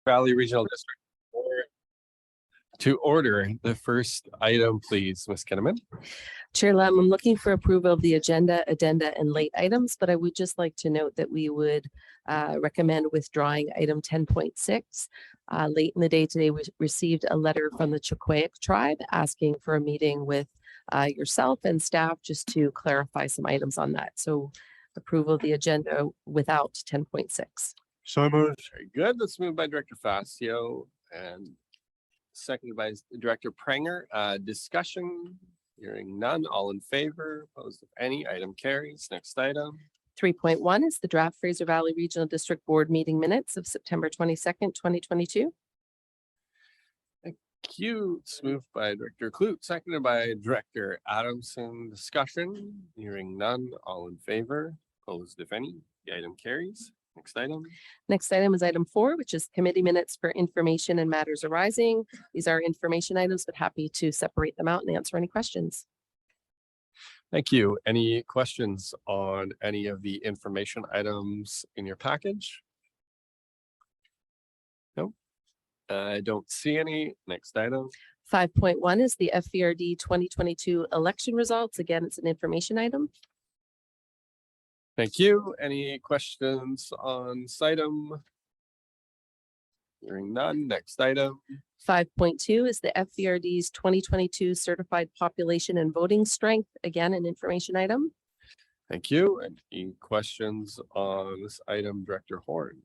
Valley Regional District. To order the first item, please, Ms. Kinnaman. Chair Lam, I'm looking for approval of the agenda, addenda, and late items, but I would just like to note that we would recommend withdrawing item 10.6. Late in the day today, we received a letter from the Chukwayak tribe asking for a meeting with yourself and staff just to clarify some items on that. So approval of the agenda without 10.6. So moved. Very good. Let's move by Director Fascio and seconded by Director Pranger. Discussion, hearing none. All in favor, opposed if any, item carries. Next item. 3.1 is the draft Fraser Valley Regional District Board meeting minutes of September 22nd, 2022. Thank you. It's moved by Director Clute, seconded by Director Adamson. Discussion, hearing none. All in favor, opposed if any, the item carries. Next item. Next item is item 4, which is committee minutes for information and matters arising. These are information items, but happy to separate them out and answer any questions. Thank you. Any questions on any of the information items in your package? No, I don't see any. Next item. 5.1 is the FVRD 2022 election results. Again, it's an information item. Thank you. Any questions on this item? Hearing none. Next item. 5.2 is the FVRD's 2022 certified population and voting strength. Again, an information item. Thank you. Any questions on this item, Director Horn?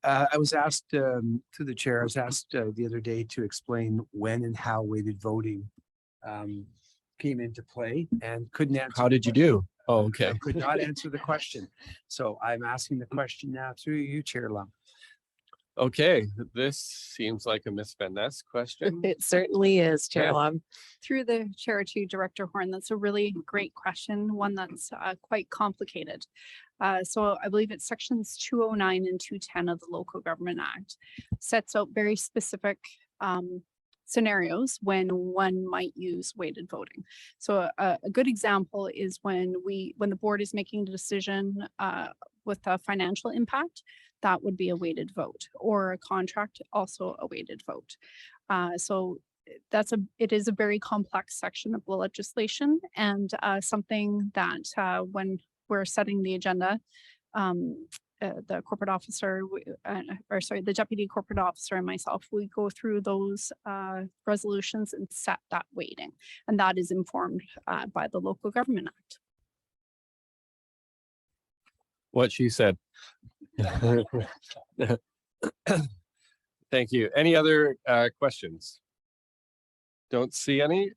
I was asked to the chair, I was asked the other day to explain when and how weighted voting came into play and couldn't answer. How did you do? Oh, okay. I could not answer the question. So I'm asking the question now through you, Chair Lum. Okay, this seems like a Miss Van Ness question. It certainly is, Chair Yeah. Lum. Through the chair to Director Horn, that's a really great question, one that's quite complicated. So I believe it's sections 209 and 210 of the Local Government Act sets out very specific scenarios when one might use weighted voting. So a good example is when the board is making a decision with a financial impact, that would be a weighted vote, or a contract, also a weighted vote. So it is a very complex section of the legislation, and something that when we're setting the agenda, the corporate officer, the deputy corporate officer and myself, we go through those resolutions and set that weighting, and that is informed by the Local Government Act. What she said. Thank you. Any other questions? Don't see any.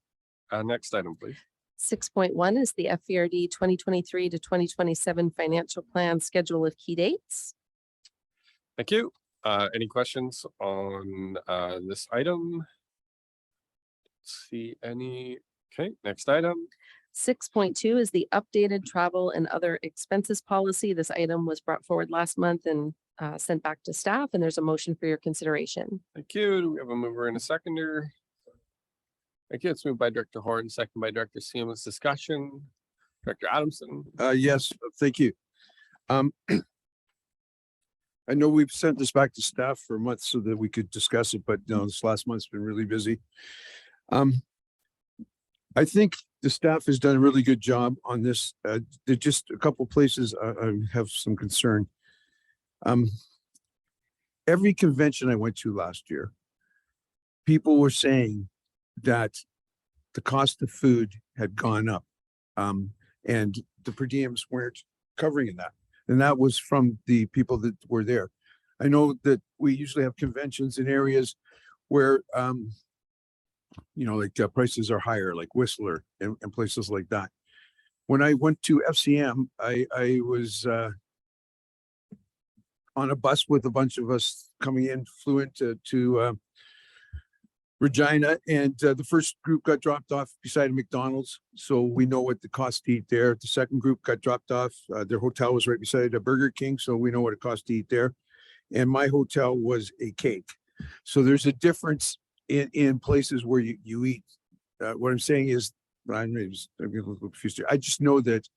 Next item, please. 6.1 is the FVRD 2023 to 2027 financial plan schedule of key dates. Thank you. Any questions on this item? See any? Okay, next item. 6.2 is the updated travel and other expenses policy. This item was brought forward last month and sent back to staff, and there's a motion for your consideration. Thank you. Do we have a mover and a seconder? Thank you. It's moved by Director Horn, second by Director Seamus. Discussion. Director Adamson. Yes, thank you. I know we've sent this back to staff for months so that we could discuss it, but this last month's been really busy. I think the staff has done a really good job on this. There's just a couple places I have some concern. Every convention I went to last year, people were saying that the cost of food had gone up, and the per diems weren't covering that. And that was from the people that were there. I know that we usually have conventions in areas where, prices are higher, like Whistler and places like that. When I went to FCM, I was on a bus with a bunch of us coming in, flew into Regina, and the first group got dropped off beside a McDonald's, so we know what the cost to eat there. The second group got dropped off. Their hotel was right beside a Burger King, so we know what it costs to eat there. And my hotel was a cake. So there's a difference in places where you eat. What I'm saying is, I'm a little confused here. I just know that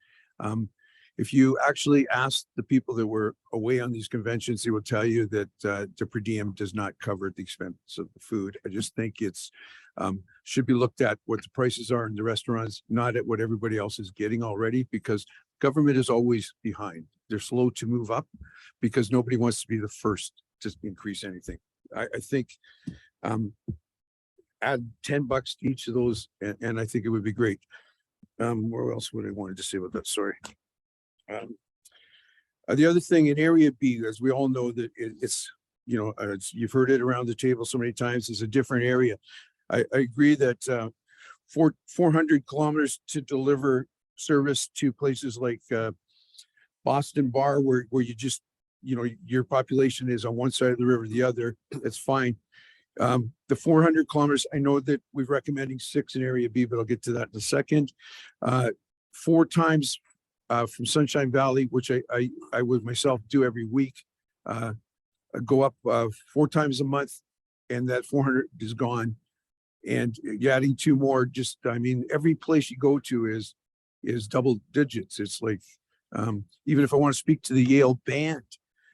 if you actually ask the people that were away on these conventions, they will tell you that the per diem does not cover the expense of the food. I just think it's should be looked at what the prices are in the restaurants, not at what everybody else is getting already, because government is always behind. They're slow to move up because nobody wants to be the first to increase anything. I think add $10 to each of those, and I think it would be great. Where else would I wanted to say about that? Sorry. The other thing in area B, as we all know that it's, you know, you've heard it around the table so many times, it's a different area. I agree that 400 kilometers to deliver service to places like Boston Bar, where you just, you know, your population is on one side of the river, the other, that's fine. The 400 kilometers, I know that we're recommending 6 in area B, but I'll get to that in a second. 4 times from Sunshine Valley, which I would myself do every week, go up 4 times a month, and that 400 is gone. And you're adding 2 more, just, I mean, every place you go to is double digits. It's like, even if I want to speak to the Yale band,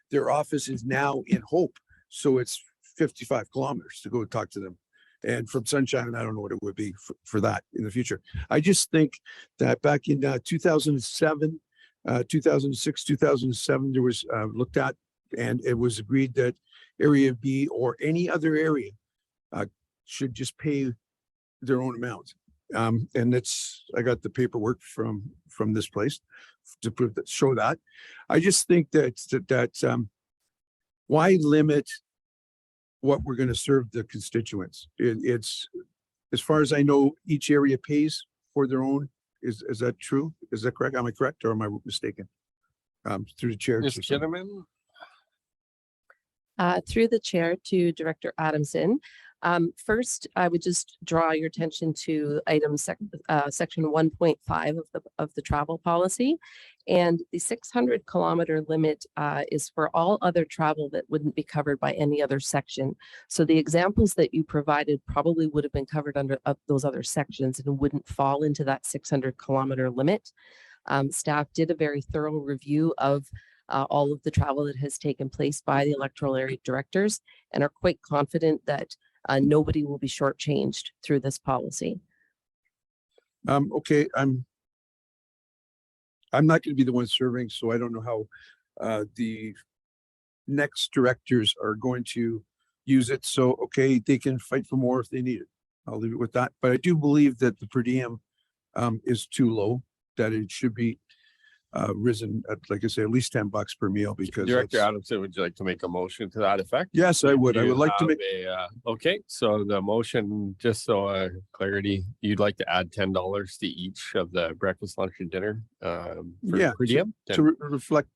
their office is now in Hope. So it's 55 kilometers to go talk to them. And from Sunshine, I don't know what it would be for that in the future. I just think that back in 2007, 2006, 2007, there was looked at, and it was agreed that area B or any other area should just pay their own amount. And it's, I got the paperwork from this place to prove that, show that. I just think that why limit what we're going to serve the constituents? It's, as far as I know, each area pays for their own. Is that true? Is that correct? Am I correct, or am I mistaken? Through the chair. Ms. Kinnaman? Through the chair to Director Adamson. First, I would just draw your attention to section 1.5 of the travel policy. And the 600 kilometer limit is for all other travel that wouldn't be covered by any other section. So the examples that you provided probably would have been covered under those other sections and wouldn't fall into that 600 kilometer limit. Staff did a very thorough review of all of the travel that has taken place by the electoral area directors and are quite confident that nobody will be shortchanged through this policy. Okay, I'm not going to be the one serving, so I don't know how the next directors are going to use it. So, okay, they can fight for more if they need it. I'll leave it with that. But I do believe that the per diem is too low, that it should be risen at, like I say, at least $10 per meal, because Director that's- Adamson, would you like to make a motion to that effect? Yes, I would. I You would like to have make, okay, so the motion, just so clarity, you'd like to add $10 to each of the breakfast, lunch, and dinner for Yeah, per diem? to reflect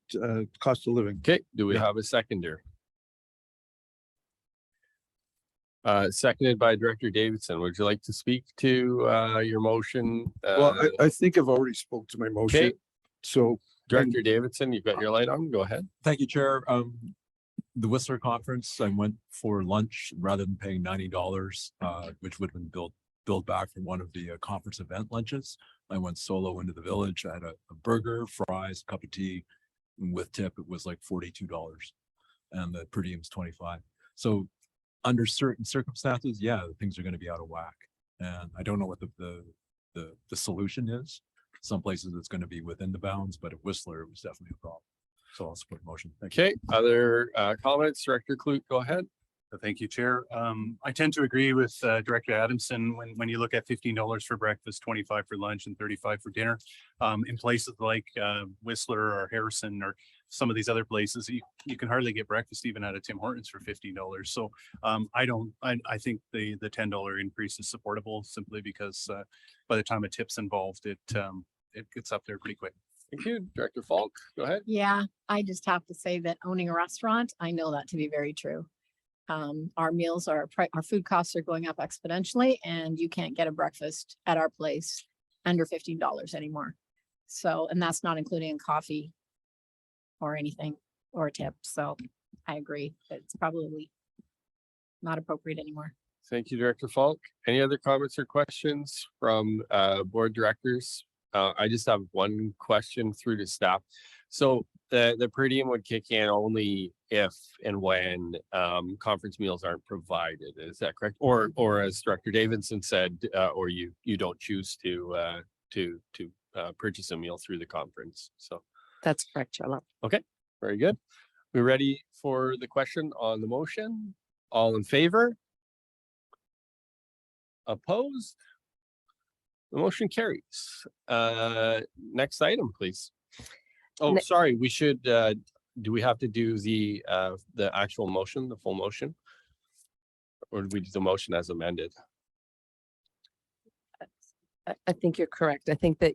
cost of living. Okay, do we Yeah. have a seconder? Seconded by Director Davidson. Would you like to speak to your motion? Well, I think I've already spoke to my motion. Okay. So Director Davidson, you've got your light on. Go ahead. Thank you, Chair. The Whistler Conference, I went for lunch rather than paying $90, which would have been billed back from one of the conference event lunches. I went solo into the village. I had a burger, fries, cup of tea, and with tip, it was like $42, and the per diem is 25. So under certain circumstances, yeah, things are going to be out of whack. And I don't know what the solution is. Some places it's going to be within the bounds, but at Whistler, it was definitely a problem. So I'll support the motion. Thank you. Okay, other comments? Director Clute, go ahead. Thank you, Chair. I tend to agree with Director Adamson when you look at $15 for breakfast, 25 for lunch, and 35 for dinner. In places like Whistler or Harrison or some of these other places, you can hardly get breakfast even at a Tim Hortons for $15. So I think the $10 increase is supportable, simply because by the time a tip's involved, it gets up there pretty quick. Thank you. Director Falk, go ahead. Yeah, I just have to say that owning a restaurant, I know that to be very true. Our meals our food costs are going up exponentially, and you can't get a breakfast at our place under $15 anymore. So, and that's not including coffee or anything or a tip. So I agree that it's probably not appropriate anymore. Thank you, Director Falk. Any other comments or questions from board directors I just have one question through to staff. So the per diem would kick in only if and when conference meals aren't provided. Is that correct? Or as Director Davidson said, or you don't choose to purchase a meal through the conference. So That's correct, Chair Lum. very good. We're ready for the question on the motion. All in favor? Opposed? The motion carries. Next item, please. Oh, Ne- sorry, we should, do we have to do the actual motion, the full motion? Or do we do the motion as amended? I think you're correct. I think that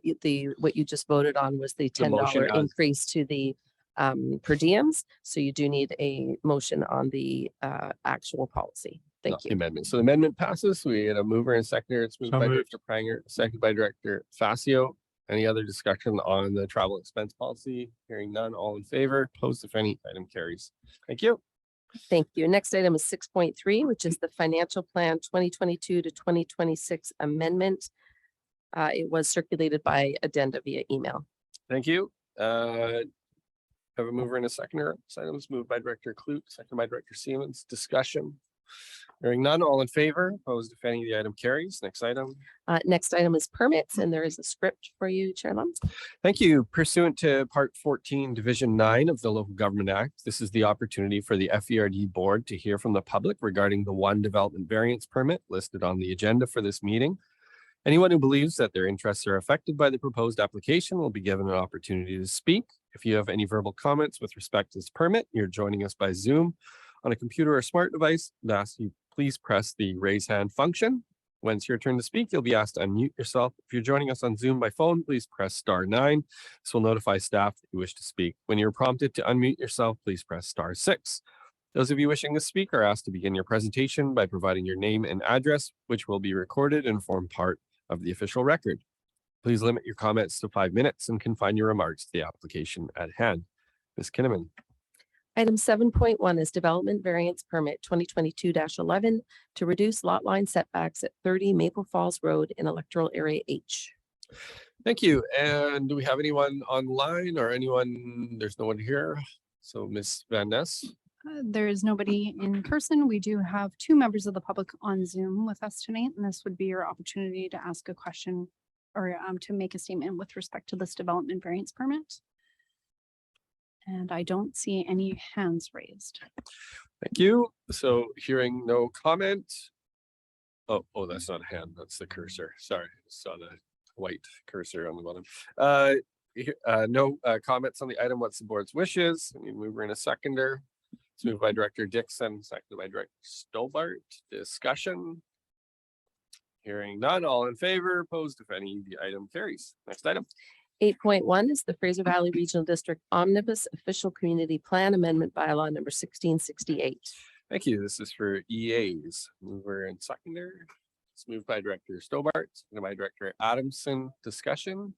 what you just voted on was the $10 motion as- increase to the per diems. So you do need a motion on the actual policy. Not Thank the you. amendment. So the amendment passes. We had a mover and seconder. It's moved So by moved. Director Pranger, seconded by Director Facio. Any other discussion on the travel expense policy? Hearing none, all in favor, opposed if any, item carries. Thank you. Thank you. Next item is 6.3, which is the financial plan 2022 to 2026 amendment. It was circulated by addenda via email. Thank you. Have a mover and a seconder. This item is moved by Director Clute, seconded by Director Siemens. Discussion. Hearing none, all in favor, opposed if any, the item carries. Next item. Next item is permits, and there is a script for you, Chair Lum. Thank you. Pursuant to Part 14, Division 9 of the Local Government Act, this is the opportunity for the FERD Board to hear from the public regarding the one development variance permit listed on the agenda for this meeting. Anyone who believes that their interests are affected by the proposed application will be given an opportunity to speak. If you have any verbal comments with respect to this permit, you're joining us by Zoom on a computer or smart device, I'd ask you please press the raise hand function. When it's your turn to speak, you'll be asked to unmute yourself. If you're joining us on Zoom by phone, please press *9. This will notify staff that you wish to speak. When you're prompted to unmute yourself, please press *6. Those of you wishing to speak are asked to begin your presentation by providing your name and address, which will be recorded and form part of the official record. Please limit your comments to 5 minutes and confine your remarks to the application at hand. Ms. Kinnaman. Item 7.1 is development variance permit 2022-11 to reduce lot line setbacks at 30 Maple Falls Road in electoral area H. Thank you. And do we have anyone online or anyone? There's no one here. So Ms. Van Ness. There is nobody in person. We do have 2 members of the public on Zoom with us tonight, and this would be your opportunity to ask a question or to make a statement with respect to this development variance permit. And I don't see any hands raised. Thank you. So hearing no comment. Oh, that's not a hand. That's the cursor. Sorry, I saw the white cursor on the bottom. No comments on the item. What's the board's wishes? I mean, we were in a seconder. It's moved by Director Dixon, seconded by Director Stobart. Discussion. Hearing none, all in favor, opposed if any, the item carries. Next item. 8.1 is the Fraser Valley Regional District Omnibus Official Community Plan Amendment Bylaw number 1668. Thank you. This is for EAs. Mover and seconder. It's moved by Director Stobart, seconded by Director Adamson. Discussion.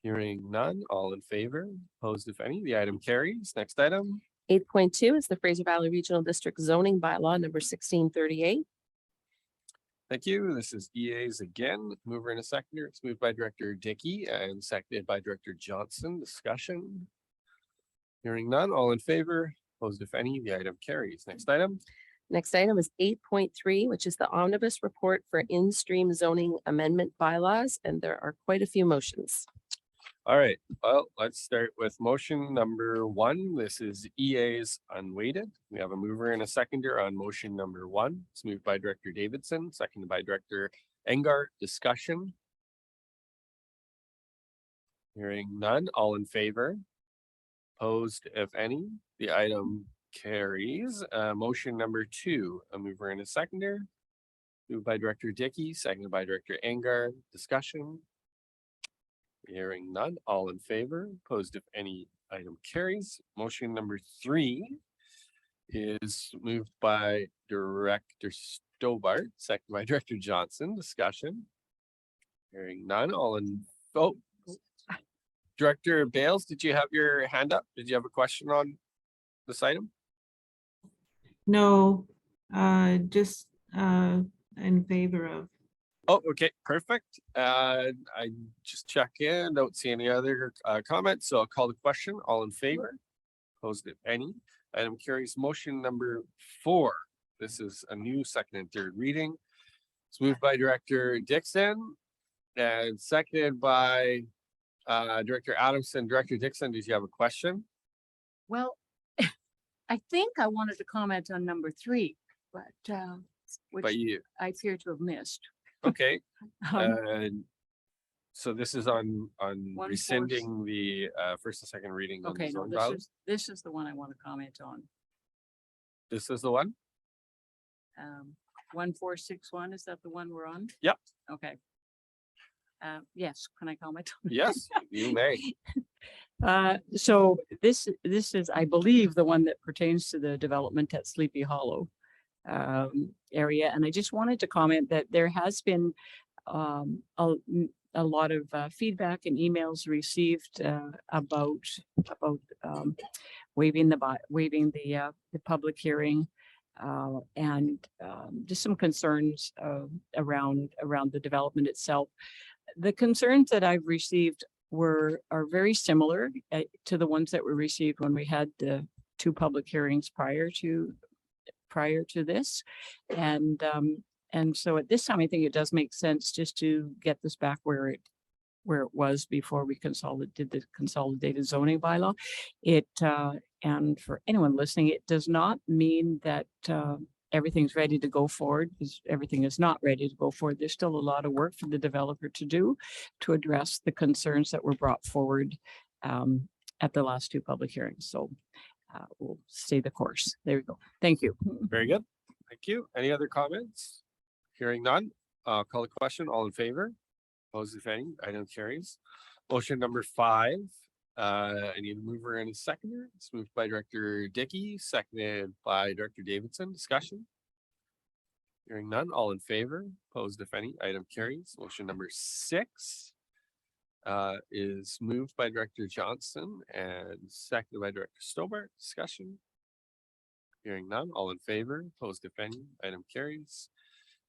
Hearing none, all in favor, opposed if any, the item carries. Next item. 8.2 is the Fraser Valley Regional District Zoning Bylaw number 1638. Thank you. This is EAs again. Mover and a seconder. It's moved by Director Dickey and seconded by Director Johnson. Discussion. Hearing none, all in favor, opposed if any, the item carries. Next item. Next item is 8.3, which is the omnibus report for in-stream zoning amendment bylaws, and there are quite a few motions. All right, well, let's start with motion number 1. This is EA's unweighted. We have a mover and a seconder on motion number 1. It's moved by Director Davidson, seconded by Director Engar. Discussion. Hearing none, all in favor. Opposed, if any, the item carries. Motion number 2, a mover and a seconder. Moved by Director Dickey, seconded by Director Engar. Discussion. Hearing none, all in favor, opposed if any, item carries. Motion number 3 is moved by Director Stobart, seconded by Director Johnson. Discussion. Hearing none, all in vote. Director Bales, did you have your hand up? Did you have a question on this item? No, just in favor of Oh, okay, perfect. I just check in, don't see any other comments, so I'll call the question. All in favor? Opposed, if any. Item carries. Motion number 4. This is a new second and third reading. It's moved by Director Dixon and seconded by Director Adamson. Director Dixon, did you have a question? Well, I think I wanted to comment on number 3, but which But you, I appear to have missed. okay. Um, So this is on One rescinding the first and second reading. On the Okay, no, zoning bylaws? this is the one I want to comment on. This is the one? 1461, is that the one we're on? Yep. Okay. Yes, can I comment? Yes, you may. So this is, I believe, the one that pertains to the development at Sleepy Hollow area. And I just wanted to comment that there has been a lot of feedback and emails received about waiving the public hearing and just some concerns around the development itself. The concerns that I've received are very similar to the ones that were received when we had the 2 public hearings prior to this. And so at this time, I think it does make sense just to get this back where it was before we did the consolidated zoning bylaw. And for anyone listening, it does not mean that everything's ready to go forward, because everything is not ready to go forward. There's still a lot of work for the developer to do to address the concerns that were brought forward at the last 2 public hearings. So we'll stay the course. There we go. Thank you. Very good. Thank you. Any other comments? Hearing none, call the question. All in favor? Opposed, if any. Item carries. Motion number 5. I need a mover and a seconder. It's moved by Director Dickey, seconded by Director Davidson. Discussion. Hearing none, all in favor? Opposed, if any. Item carries. Motion number 6 is moved by Director Johnson and seconded by Director Stobart. Discussion. Hearing none, all in favor? Opposed, if any. Item carries.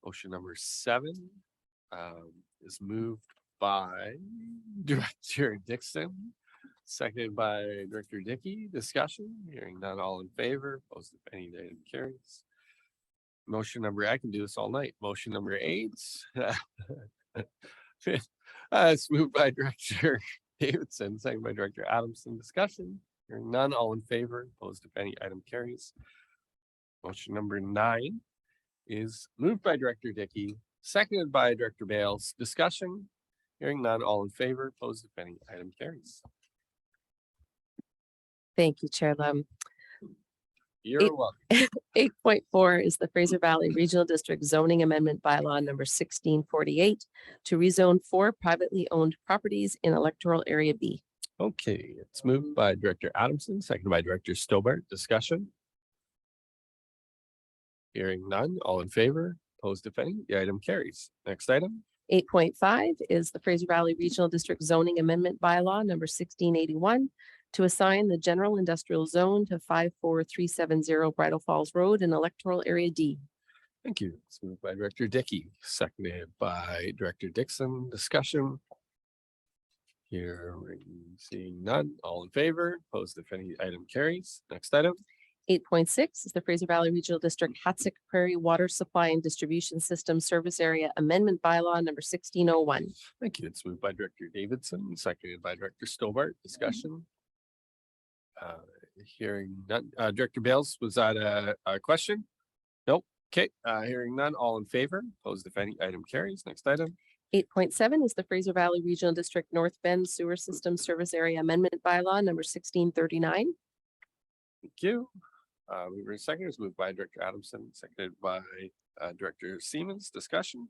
Motion number 7 is moved by Director Dixon, seconded by Director Dickey. Discussion. Hearing none, all in favor. Opposed, if any. Item carries. Motion number, I can do this all night. Motion number 8. It's moved by Director Davidson, seconded by Director Adamson. Discussion. Hearing none, all in favor. Opposed, if any. Item carries. Motion number 9 is moved by Director Dickey, seconded by Director Bales. Discussion. Hearing none, all in favor. Opposed, if any. Item carries. Thank you, Chair Lum. You're welcome. 8.4 is the Fraser Valley Regional District Zoning Amendment Bylaw number 1648 to rezone 4 privately owned properties in electoral area B. Okay, it's moved by Director Adamson, seconded by Director Stobart. Discussion. Hearing none, all in favor. Opposed, if any. The item carries. Next item. 8.5 is the Fraser Valley Regional District Zoning Amendment Bylaw number 1681 to assign the general industrial zone to 54370 Bridal Falls Road in electoral area D. Thank you. It's moved by Director Dickey, seconded by Director Dixon. Discussion. Hearing, seeing none, all in favor. Opposed, if any. Item carries. Next item. 8.6 is the Fraser Valley Regional District Hatzick Prairie Water Supply and Distribution System Service Area Amendment Bylaw number 1601. Thank you. It's moved by Director Davidson, seconded by Director Stobart. Discussion. Hearing none. Director Bales, was that a question? Nope. Okay. Hearing none. All in favor. Opposed, if any. Item carries. Next item. 8.7 is the Fraser Valley Regional District North Bend Sewer System Service Area Amendment Bylaw number 1639. Thank you. Mover and seconder is moved by Director Adamson, seconded by Director Siemens. Discussion.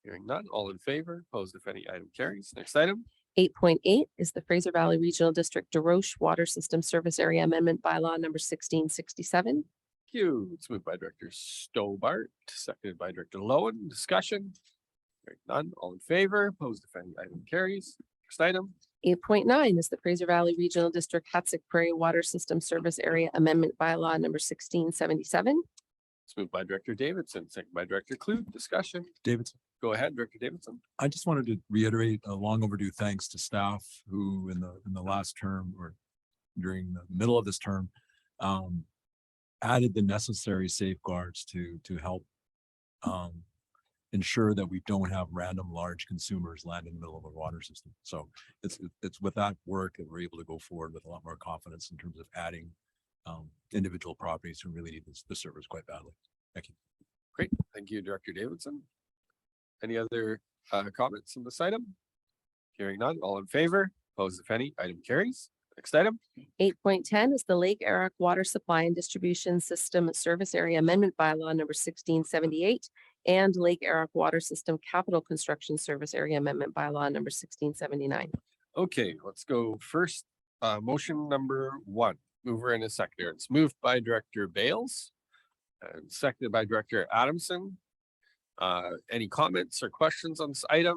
Hearing none. All in favor. Opposed, if any. Item carries. Next item. 8.8 is the Fraser Valley Regional District DeRoche Water System Service Area Amendment Bylaw number 1667. Thank you. It's moved by Director Stobart, seconded by Director Lowen. Discussion. Hearing none. All in favor. Opposed, if any. Item carries. Next item. 8.9 is the Fraser Valley Regional District Hatzick Prairie Water System Service Area Amendment Bylaw number 1677. It's moved by Director Davidson, seconded by Director Clute. Discussion. Davidson. Go ahead, Director Davidson. I just wanted to reiterate a long overdue thanks to staff who in the last term or during the middle of this term added the necessary safeguards to help ensure that we don't have random large consumers land in the middle of our water system. So it's with that work that we're able to go forward with a lot more confidence in terms of adding individual properties who really need the service quite badly. Thank you. Great. Thank you, Director Davidson. Any other comments on this item? Hearing none, all in favor, opposed if any, item carries. Next item. 8.10 is the Lake Eric Water Supply and Distribution System Service Area Amendment Bylaw number 1678 and Lake Eric Water System Capital Construction Service Area Amendment Bylaw number 1679. Okay, let's go first. Motion number 1, mover and a seconder. It's moved by Director Bales and seconded by Director Adamson. Any comments or questions on this item?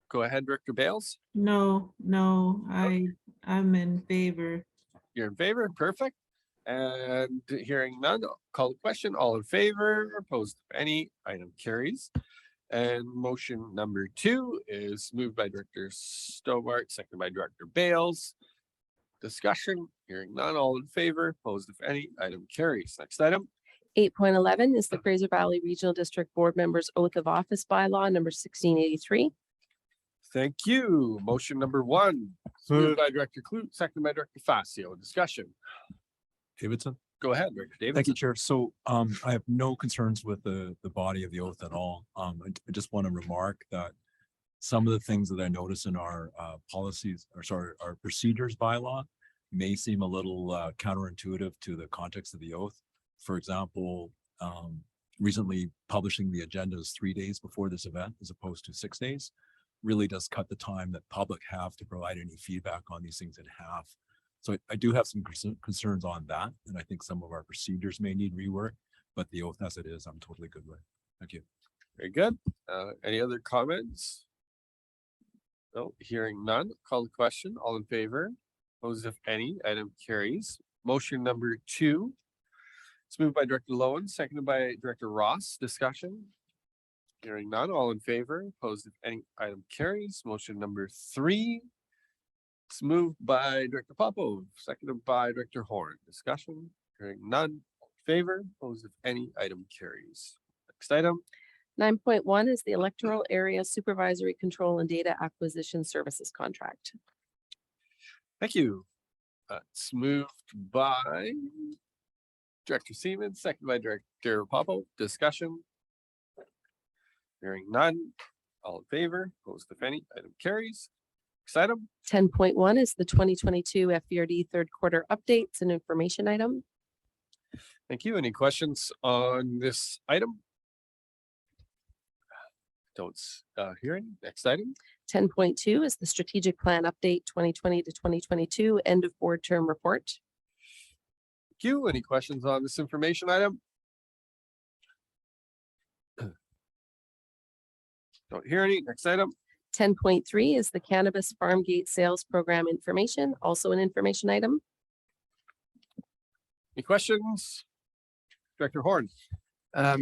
Go ahead, Director Bales. No, I'm in favor. You're in favor? Perfect. And hearing none, I'll call the question. All in favor, opposed if any, item carries. And motion number 2 is moved by Director Stobart, seconded by Director Bales. Discussion, hearing none, all in favor, opposed if any, item carries. Next item. 8.11 is the Fraser Valley Regional District Board Members Oath of Office Bylaw number 1683. Thank you. Motion number 1, moved by Director Clute, seconded by Director Facio. Discussion. Davidson? Go ahead, Director Davidson. Thank you, Chair. So I have no concerns with the body of the oath at all. I just want to remark that some of the things that I notice in our policies, or sorry, our procedures bylaw may seem a little counterintuitive to the context of the oath. For example, recently publishing the agendas 3 days before this event as opposed to 6 days really does cut the time that public have to provide any feedback on these things in half. So I do have some concerns on that. And I think some of our procedures may need rework, but the oath as it is, I'm totally good with. Thank you. Very good. Any other comments? No, hearing none, call the question. All in favor, opposed if any, item carries. Motion number 2. It's moved by Director Lowen, seconded by Director Ross. Discussion. Hearing none, all in favor, opposed if any, item carries. Motion number 3. It's moved by Director Popov, seconded by Director Horn. Discussion. Hearing none, all in favor, opposed if any, item carries. Next item. 9.1 is the Electoral Area Supervisory Control and Data Acquisition Services Contract. Thank you. It's moved by Director Seaman, seconded by Director Popov. Discussion. Hearing none, all in favor, opposed if any, item carries. Next item. 10.1 is the 2022 FBRD third quarter updates and information item. Thank you. Any questions on this item? Don't hear any. Next item. 10.2 is the strategic plan update 2020 to 2022 end of board term report. Thank you. Any questions on this information item? Don't hear any. Next item. 10.3 is the cannabis farm gate sales program information, also an information item. Any questions? Director Horn. I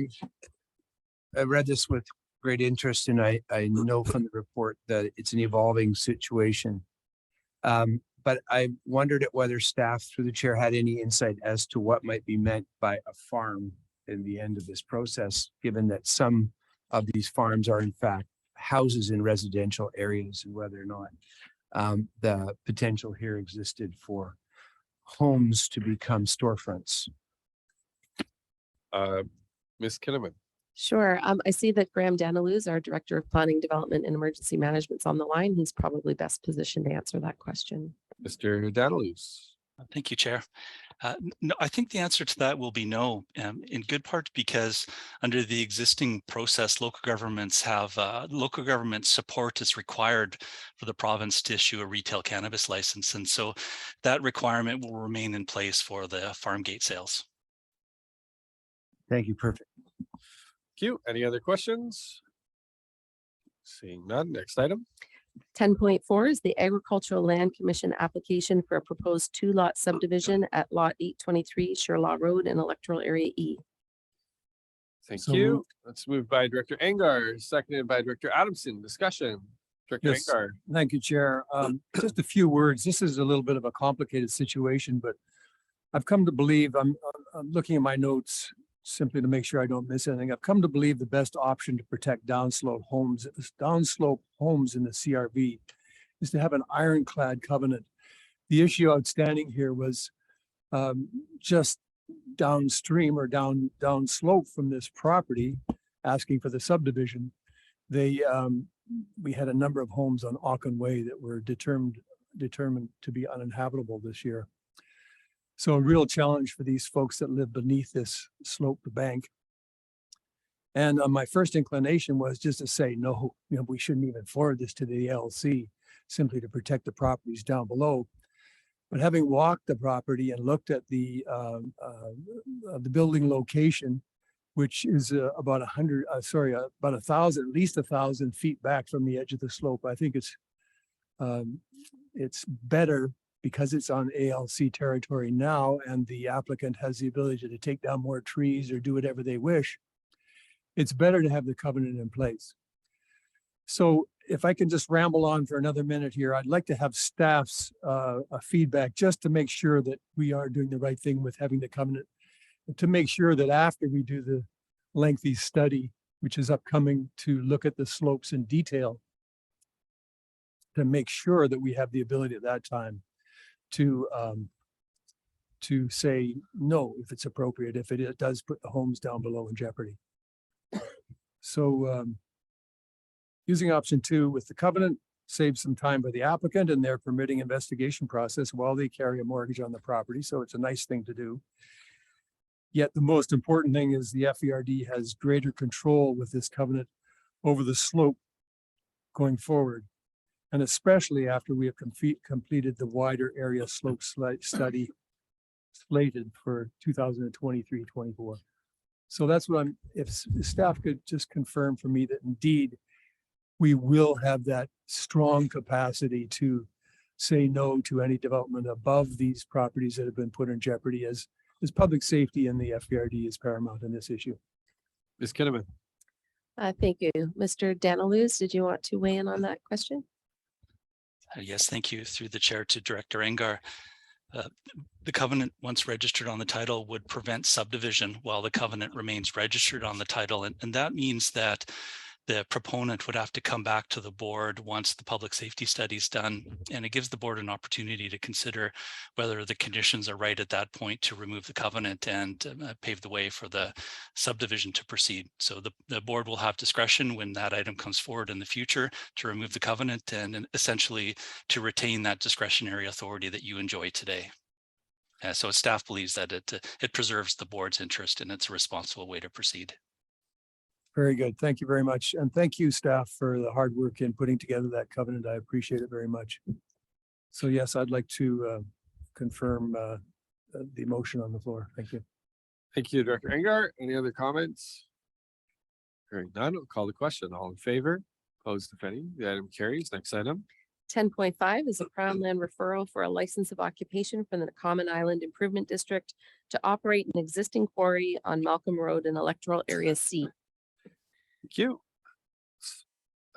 read this with great interest and I know from the report that it's an evolving situation. But I wondered at whether staff through the chair had any insight as to what might be meant by a farm in the end of this process, given that some of these farms are in fact houses in residential areas, and whether or not the potential here existed for homes to become storefronts. Ms. Kinnaman. Sure. I see that Graham Daniluz, our Director of Planning, Development and Emergency Management, is on the line. He's probably best positioned to answer that question. Mr. Daniluz. Thank you, Chair. No, I think the answer to that will be no, in good part because under the existing process, local governments have local government support is required for the province to issue a retail cannabis license. And so that requirement will remain in place for the farm gate sales. Thank you. Perfect. Thank you. Any other questions? Seeing none. Next item. 10.4 is the Agricultural Land Commission application for a proposed 2-lot subdivision at lot 823 Sherlaw Road in Electoral Area E. Thank So you. moved. Let's move by Director Engar, seconded by Director Adamson. Discussion. Director Yes. Engar. Thank you, Chair. Just a few words. This is a little bit of a complicated situation, but I've come to believe, I'm looking at my notes simply to make sure I don't miss anything. I've come to believe the best option to protect downslope homes in the CRV is to have an ironclad covenant. The issue outstanding here was just downstream or downslope from this property, asking for the subdivision. We had a number of homes on Auckland Way that were determined to be uninhabitable this year. So a real challenge for these folks that live beneath this slope, the bank. And my first inclination was just to say, no, we shouldn't even forward this to the LC simply to protect the properties down below. But having walked the property and looked at the building location, which is about 1,000, at least 1,000 feet back from the edge of the slope, I think it's better because it's on ALC territory now and the applicant has the ability to take down more trees or do whatever they wish. It's better to have the covenant in place. So if I can just ramble on for another minute here, I'd like to have staff's feedback just to make sure that we are doing the right thing with having the covenant, to make sure that after we do the lengthy study, which is upcoming to look at the slopes in detail, to make sure that we have the ability at that time to say no if it's appropriate, if it does put the homes down below in jeopardy. So using option 2 with the covenant saves some time by the applicant and their permitting investigation process while they carry a mortgage on the property. So it's a nice thing to do. Yet the most important thing is the FERD has greater control with this covenant over the slope going forward. And especially after we have completed the wider area slope study slated for 2023-24. So that's what if staff could just confirm for me that indeed we will have that strong capacity to say no to any development above these properties that have been put in jeopardy, as public safety and the FERD is paramount in this issue. Ms. Kinnaman. Thank you. Mr. Daniluz, did you want to weigh in on that question? Yes, thank you. Through the chair to Director Engar. The covenant, once registered on the title, would prevent subdivision while the covenant remains registered on the title. And that means that the proponent would have to come back to the board once the public safety study is done. And it gives the board an opportunity to consider whether the conditions are right at that point to remove the covenant and pave the way for the subdivision to proceed. So the board will have discretion when that item comes forward in the future to remove the covenant and essentially to retain that discretionary authority that you enjoy today. So staff believes that it preserves the board's interest and it's a responsible way to proceed. Very good. Thank you very much. And thank you, staff, for the hard work in putting together that covenant. I appreciate it very much. So yes, I'd like to confirm the motion on the floor. Thank you. Thank you, Director Engar. Any other comments? Hearing none, I'll call the question. All in favor? Opposed, if any? The item carries. Next item. 10.5 is a Crown Land referral for a license of occupation from the Common Island Improvement District to operate an existing quarry on Malcolm Road in electoral area C. Thank you.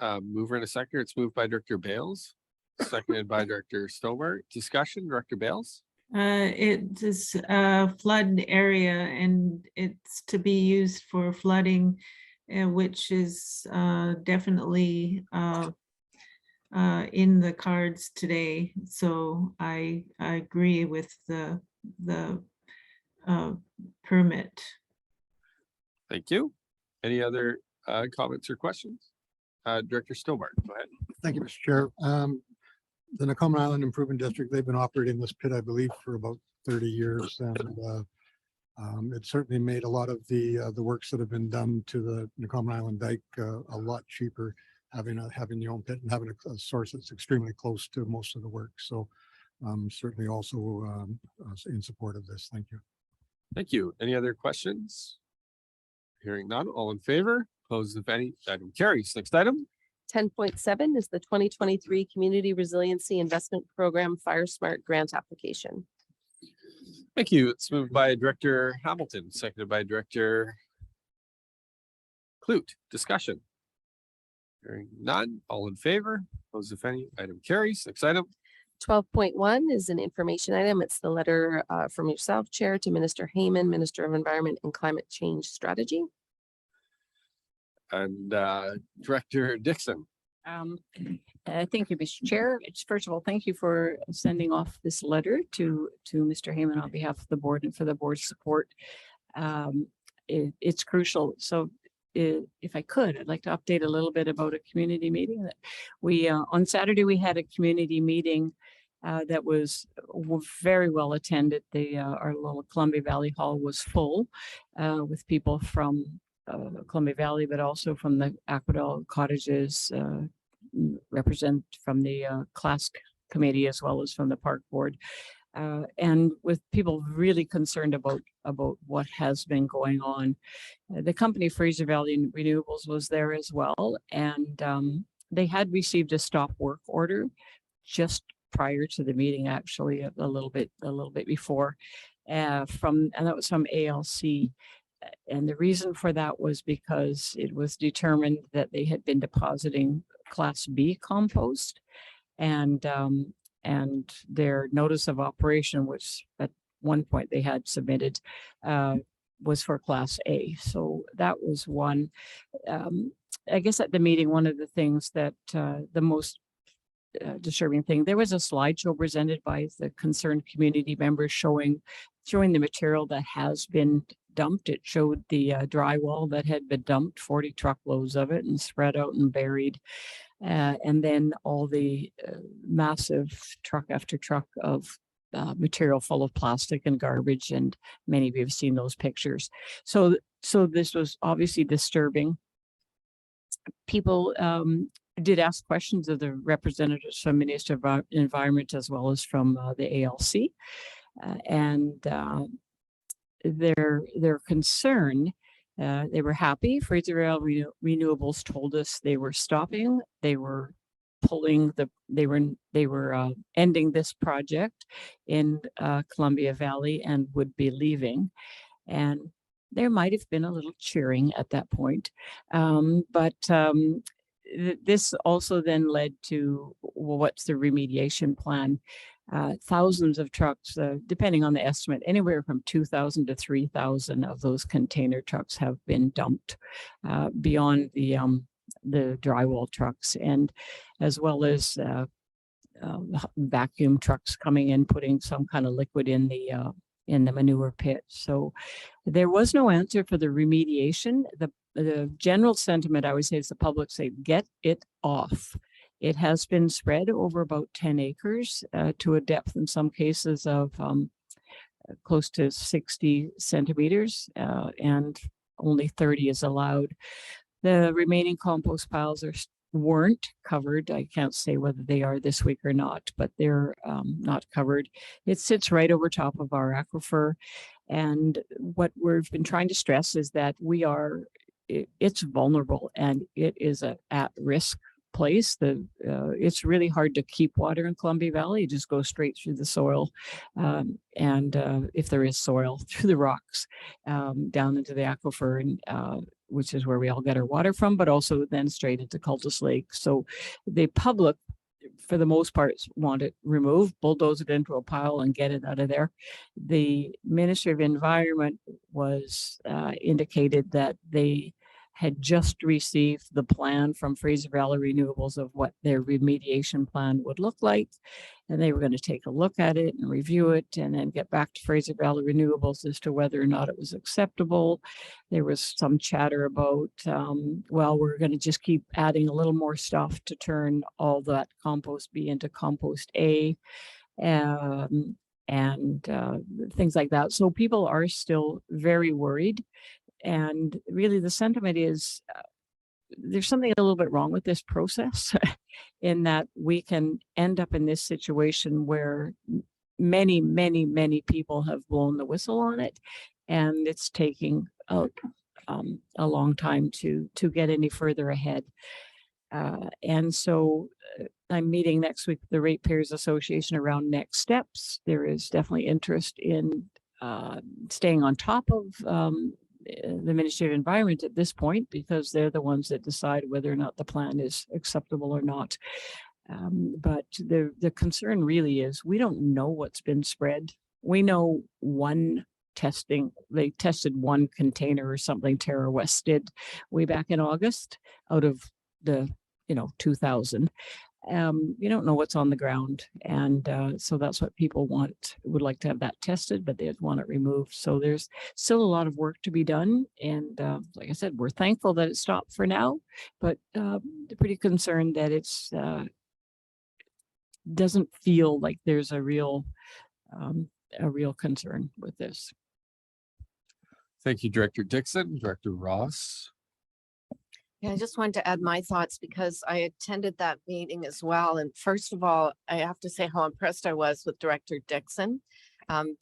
Mover and a seconder. It's moved by Director Bales, seconded by Director Stobart. Discussion, Director Bales. It is a flood area and it's to be used for flooding, which is definitely in the cards today. So I agree with the permit. Thank you. Any other comments or questions? Director Stobart, go ahead. Thank you, Mr. Chair. The Nakoma Island Improvement District, they've been operating this pit, I believe, for about 30 years. And it certainly made a lot of the works that have been done to the Nakoma Island dike a lot cheaper, having your own pit and having a source that's extremely close to most of the work. So certainly also in support of this. Thank you. Thank you. Any other questions? Hearing none, all in favor? Opposed, if any? Item carries. Next item. 10.7 is the 2023 Community Resiliency Investment Program Fire Smart Grant application. Thank you. It's moved by Director Hamilton, seconded by Director Clute, discussion. Hearing none, all in favor, opposed if any, item carries. Next item. 12.1 is an information item. It's the letter from yourself, Chair, to Minister Heyman, Minister of Environment and Climate Change Strategy. And Director Dixon. Thank you, Mr. Chair. First of all, thank you for sending off this letter to Mr. Heyman on behalf of the board and for the board's support. It's crucial. So if I could, I'd like to update a little bit about a community meeting that we, on Saturday, we had a community meeting that was very well attended. Our little Columbia Valley Hall was full with people from Columbia Valley, but also from the Aquadel Cottages, represent from the class committee as well as from the park board. And with people really concerned about what has been going on. The company Fraser Valley Renewables was there as well, and they had received a stop work order just prior to the meeting, actually a little bit before, and that was from ALC. And the reason for that was because it was determined that they had been depositing Class B compost, and their notice of operation, which at one point they had submitted, was for Class A. So that was one. I guess at the meeting, one of the things that the most disturbing thing, there was a slideshow presented by the concerned community members showing the material that has been dumped. It showed the drywall that had been dumped, 40 truckloads of it, and spread out and buried. And then all the massive truck after truck of material full of plastic and garbage. And many of you have seen those pictures. So this was obviously disturbing. People did ask questions of the representatives from Minister of Environment as well as from the ALC. And their concern, they were happy. Fraser Valley Renewables told us they were stopping. They were pulling they were ending this project in Columbia Valley and would be leaving. And there might have been a little cheering at that point. But this also then led to, well, what's the remediation plan? Thousands of trucks, depending on the estimate, anywhere from 2,000 to 3,000 of those container trucks have been dumped beyond the drywall trucks, and as well as vacuum trucks coming in, putting some kind of liquid in the manure pit. So there was no answer for the remediation. The general sentiment, I would say, is the public say, get it off. It has been spread over about 10 acres to a depth in some cases of close to 60 centimeters, and only 30 is allowed. The remaining compost piles weren't covered. I can't say whether they are this week or not, but they're not covered. It sits right over top of our aquifer. And what we've been trying to stress is that it's vulnerable and it is a at-risk place. It's really hard to keep water in Columbia Valley. It just goes straight through the soil, and if there is soil, through the rocks down into the aquifer, and which is where we all get our water from, but also then straight into Cultus Lake. So the public, for the most part, want it removed, bulldoze it into a pile and get it out of there. The Ministry of Environment was indicated that they had just received the plan from Fraser Valley Renewables of what their remediation plan would look like. And they were going to take a look at it and review it and then get back to Fraser Valley Renewables as to whether or not it was acceptable. There was some chatter about, well, we're going to just keep adding a little more stuff to turn all that compost B into compost A, and things like that. So people are still very worried. And really the sentiment is there's something a little bit wrong with this process in that we can end up in this situation where many, many, many people have blown the whistle on it, and it's taking a long time to get any further ahead. And so I'm meeting next week with the Ratepayers Association around next steps. There is definitely interest in staying on top of the Ministry of Environment at this point, because they're the ones that decide whether or not the plan is acceptable or not. But the concern really is we don't know what's been spread. We know they tested one container or something Terra West did way back in August out of the 2000. You don't know what's on the ground. And so that's what people would like to have that tested, but they'd want it removed. So there's still a lot of work to be done. And like I said, we're thankful that it stopped for now, but pretty concerned that it's doesn't feel like there's a real concern with this. Thank you, Director Dixon. Director Ross. Yeah, I just wanted to add my thoughts because I attended that meeting as well. And first of all, I have to say how impressed I was with Director Dixon.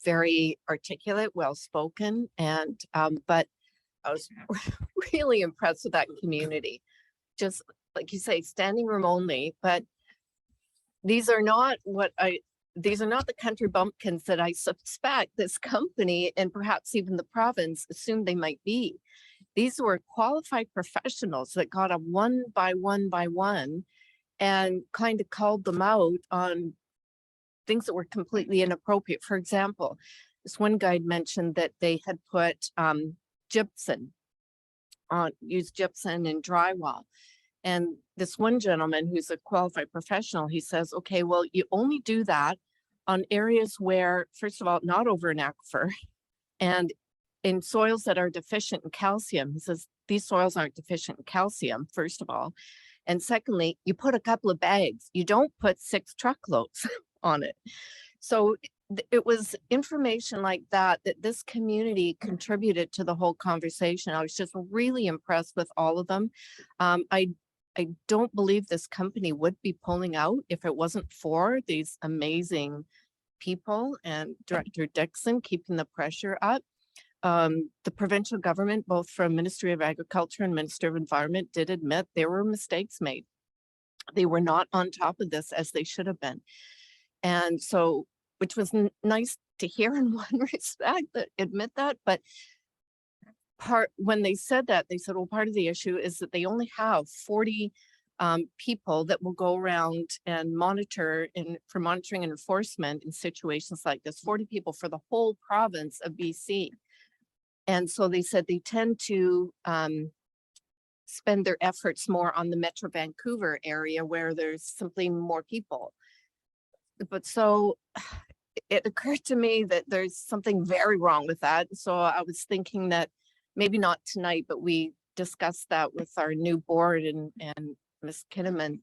Very articulate, well-spoken, and but I was really impressed with that community. Just like you say, standing room only, but these are not the country bumpkins that I suspect this company and perhaps even the province assumed they might be. These were qualified professionals that got up one by one and kind of called them out on things that were completely inappropriate. For example, this one guide mentioned that they had put used gypsum in drywall. And this one gentleman who's a qualified professional, he says, okay, well, you only do that on areas where, first of all, not over an aquifer and in soils that are deficient in calcium. He says, these soils aren't deficient in calcium, first of all. And secondly, you put a couple of bags, you don't put 6 truckloads on it. So it was information like that this community contributed to the whole conversation. I was just really impressed with all of them. I don't believe this company would be pulling out if it wasn't for these amazing people and Director Dixon keeping the pressure up. The provincial government, both from Ministry of Agriculture and Minister of Environment, did admit there were mistakes made. They were not on top of this as they should have been. And so, which was nice to hear in one respect, that admit that, but when they said that, they said, well, part of the issue is that they only have 40 people that will go around and monitor for monitoring and enforcement in situations like this, 40 people for the whole province of BC. And so they said they tend to spend their efforts more on the Metro Vancouver area where there's simply more people. But so it occurred to me that there's something very wrong with that. So I was thinking that maybe not tonight, but we discussed that with our new board and Ms. Kinnaman,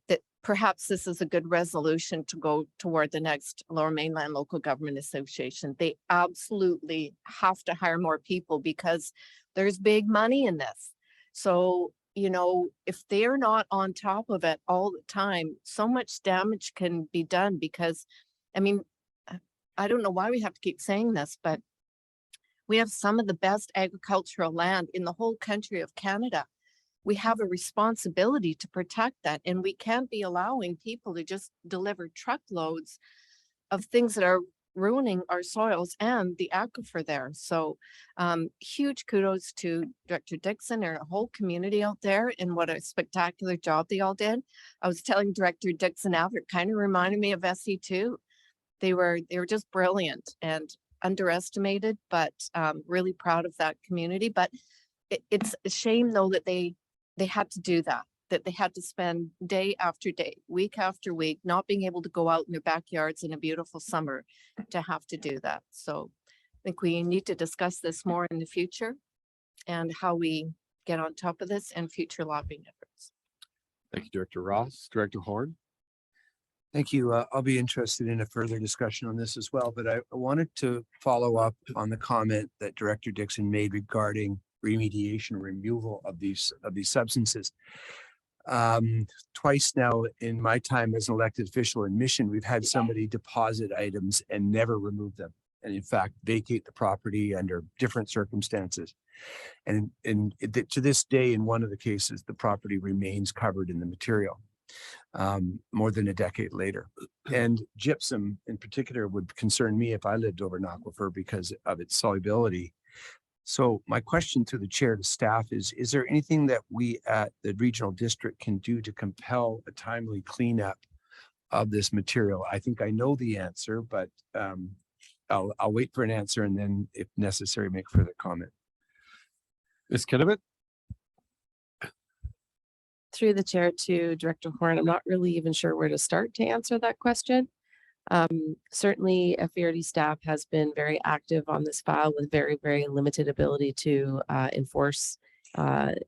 that perhaps this is a good resolution to go toward the next Lower Mainland Local Government Association. They absolutely have to hire more people because there's big money in this. So, if they're not on top of it all the time, so much damage can be done because, I don't know why we have to keep saying this, but we have some of the best agricultural land in the whole country of Canada. We have a responsibility to protect that, and we can't be allowing people to just deliver truckloads of things that are ruining our soils and the aquifer there. So huge kudos to Director Dixon and our whole community out there, and what a spectacular job they all did. I was telling Director Dixon after, it kind of reminded me of SE2. They were just brilliant and underestimated, but really proud of that community. But it's a shame though that they had to do that they had to spend day after day, week after week, not being able to go out in their backyards in a beautiful summer to have to do that. So I think we need to discuss this more in the future and how we get on top of this and future lobbying efforts. Thank you, Director Ross. Director Horn. Thank you. I'll be interested in a further discussion on this as well, but I wanted to follow up on the comment that Director Dixon made regarding remediation, removal of these substances. Twice now in my time as an elected official in Mission, we've had somebody deposit items and never remove them, and in fact vacate the property under different circumstances. And to this day, in one of the cases, the property remains covered in the material more than a decade later. And gypsum in particular would concern me if I lived over an aquifer because of its solubility. So my question to the chair to staff is there anything that we at the regional district can do to compel a timely cleanup of this material? I think I know the answer, but I'll wait for an answer and then if necessary, make further comment. Ms. Kinnebit? Through the chair to Director Horn, I'm not really even sure where to start to answer that question. Certainly FVRD staff has been very active on this file with very, very limited ability to enforce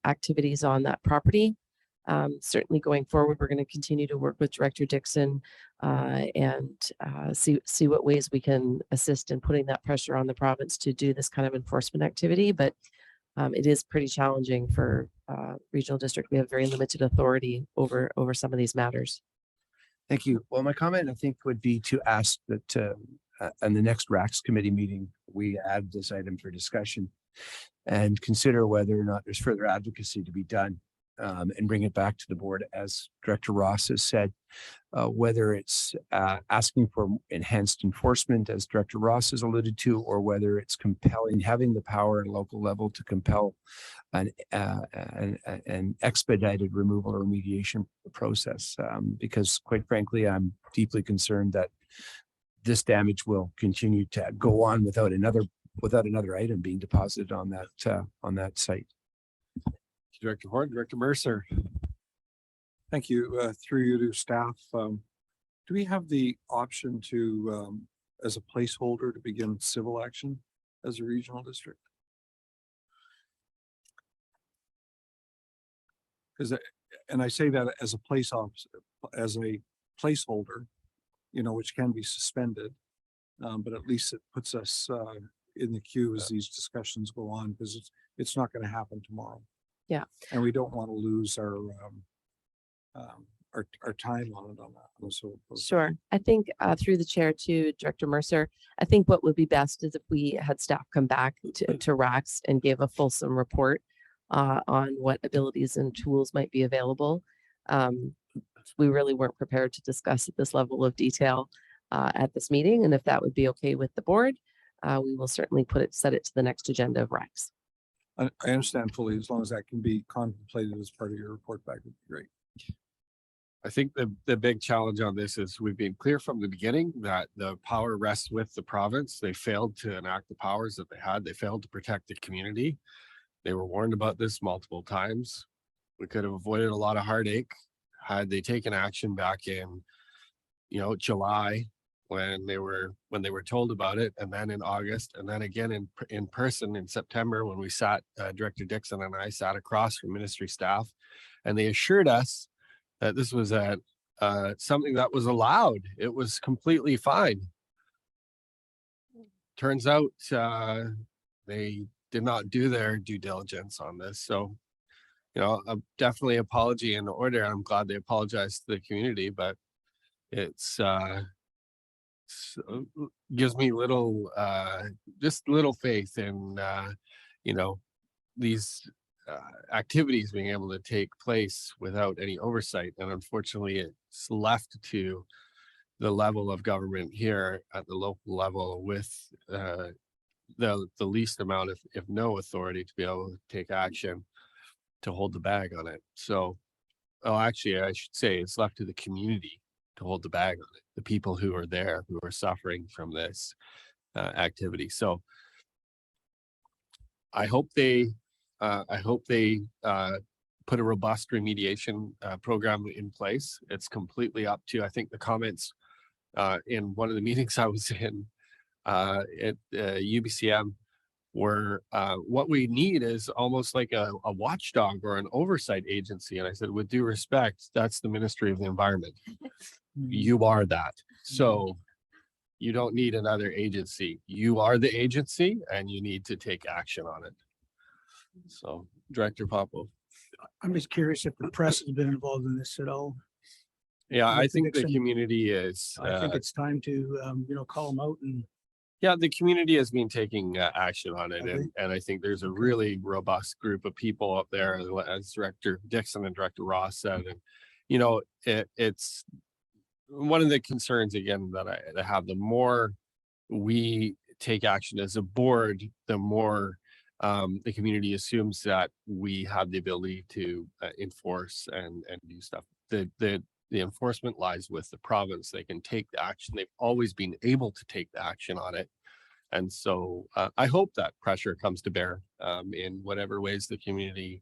activities on that property. Certainly going forward, we're going to continue to work with Director Dixon and see what ways we can assist in putting that pressure on the province to do this kind of enforcement activity. But it is pretty challenging for regional district. We have very limited authority over some of these matters. Thank you. Well, my comment, I think, would be to ask that in the next RACS committee meeting, we add this item for discussion and consider whether or not there's further advocacy to be done and bring it back to the board, as Director Ross has said, whether it's asking for enhanced enforcement, as Director Ross has alluded to, or whether it's compelling, having the power at a local level to compel an expedited removal or remediation process. Because quite frankly, I'm deeply concerned that this damage will continue to go on without another item being deposited on that site. Director Horn, Director Mercer. Thank you. Through you to staff, do we have the option to, as a placeholder, to begin civil action as a regional district? Because, and I say that as a placeholder, you know, which can be suspended, but at least it puts us in the queue as these discussions go on, because it's not going to happen tomorrow. Yeah. And we don't want to lose our time on it on that. So Sure. I think through the chair to Director Mercer, I think what would be best is if we had staff come back to RACS and give a fulsome report on what abilities and tools might be available. We really weren't prepared to discuss at this level of detail at this meeting. And if that would be okay with the board, we will certainly set it to the next agenda of RACS. I understand fully, as long as that can be contemplated as part of your report back, would be great. I think the big challenge on this is we've been clear from the beginning that the power rests with the province. They failed to enact the powers that they had. They failed to protect the community. They were warned about this multiple times. We could have avoided a lot of heartache had they taken action back in, July when they were told about it, and then in August, and then again in person in September when we sat, Director Dixon and I sat across from ministry staff, and they assured us that this was something that was allowed. It was completely fine. Turns out they did not do their due diligence on this. So, definitely apology in order. I'm glad they apologized to the community, but it's gives me just little faith in these activities being able to take place without any oversight. And unfortunately, it's left to the level of government here at the local level with the least amount of, if no authority, to be able to take action to hold the bag on it. So, actually, I should say it's left to the community to hold the bag on it, the people who are there, who are suffering from this activity. So I hope they put a robust remediation program in place. It's completely up to, I think the comments in one of the meetings I was in at UBCM were what we need is almost like a watchdog or an oversight agency. And I said, with due respect, that's the Ministry of the Environment. You are that. So you don't need another agency. You are the agency and you need to take action on it. So, Director Popo. I'm just curious if the press has been involved in this at all. Yeah, I With think the Dixon. community is. I think it's time to, call them out and. Yeah, the community has been taking action on it, Okay. and I think there's a really robust group of people up there, as Director Dixon and Director Ross said, and it's one of the concerns again that I have. The more we take action as a board, the more the community assumes that we have the ability to enforce and do stuff. The enforcement lies with the province. They can take the action. They've always been able to take the action on it. And so I hope that pressure comes to bear in whatever ways the community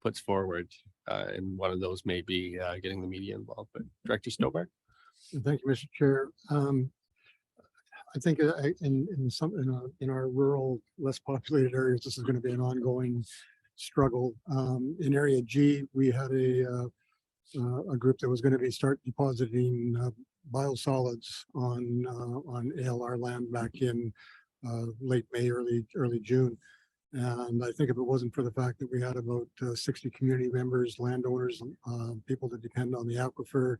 puts forward. And one of those may be getting the media involved. But Director Stobart? Thank you, Mr. Chair. I think in our rural, less populated areas, this is going to be an ongoing struggle. In Area G, we had a group that was going to be start depositing biosolids on ALR land back in late May, early June. And I think if it wasn't for the fact that we had about 60 community members, landowners, people that depend on the aquifer,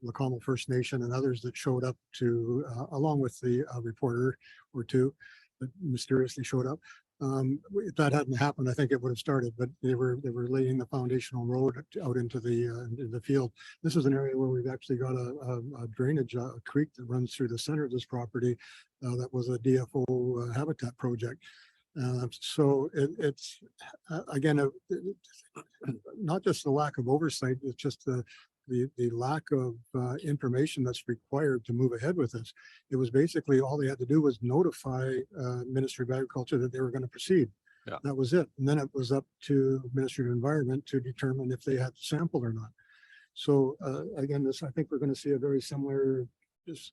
Lacombe First Nation and others that showed up to, along with the reporter or two that mysteriously showed up. If that hadn't happened, I think it would have started, but they were laying the foundational road out into the field. This is an area where we've actually got a drainage, a creek that runs through the center of this property. That was a DFO habitat project. So it's again, not just the lack of oversight, it's just the lack of information that's required to move ahead with this. It was basically all they had to do was notify Ministry of Agriculture that they were going to proceed. Yeah. That was it. And then it was up to Ministry of Environment to determine if they had sampled or not. So again, I think we're going to see a very similar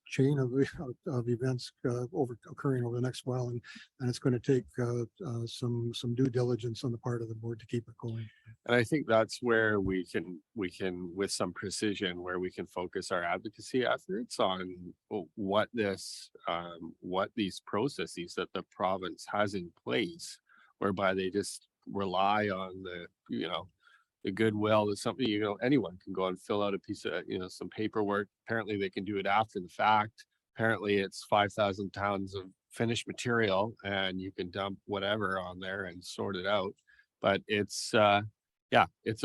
chain of events occurring over the next while, and it's going to take some due diligence on the part of the board to keep it going. And I think that's where we can with some precision, where we can focus our advocacy efforts on what these processes that the province has in place, whereby they just rely on the goodwill is something, anyone can go and fill out a piece of, some paperwork. Apparently they can do it after the fact. Apparently it's 5,000 tons of finished material and you can dump whatever on there and sort it out. But it's a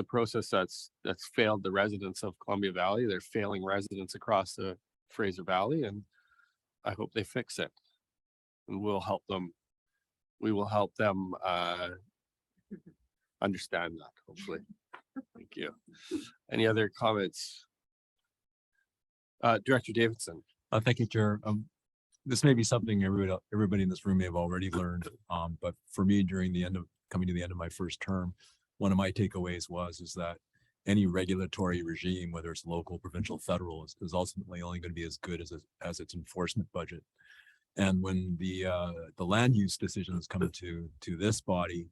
process that's failed the residents of Columbia Valley. They're failing residents across the Fraser Valley, and I hope they fix it. And we'll help them. We will help them understand that, hopefully. Thank you. Any other comments? Director Davidson. Thank you, Chair. This may be something everybody in this room may have already learned, but for me, coming to the end of my first term, one of my takeaways is that any regulatory regime, whether it's local, provincial, federal, is ultimately only going to be as good as its enforcement budget. And when the land use decisions come to this body,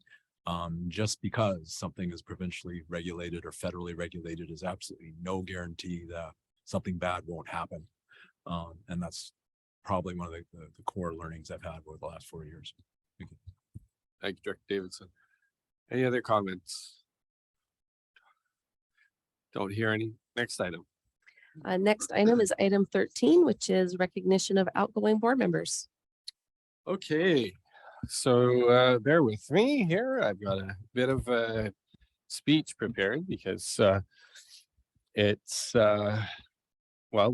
just because something is provincially regulated or federally regulated is absolutely no guarantee that something bad won't happen. And that's probably one of the core learnings I've had over the last 4 years. Thank you. Thank you, Director Davidson. Any other comments? Don't hear any. Next item. Next item is item 13, which is recognition of outgoing board members. Okay. So bear with me here. I've got a bit of a speech prepared because it's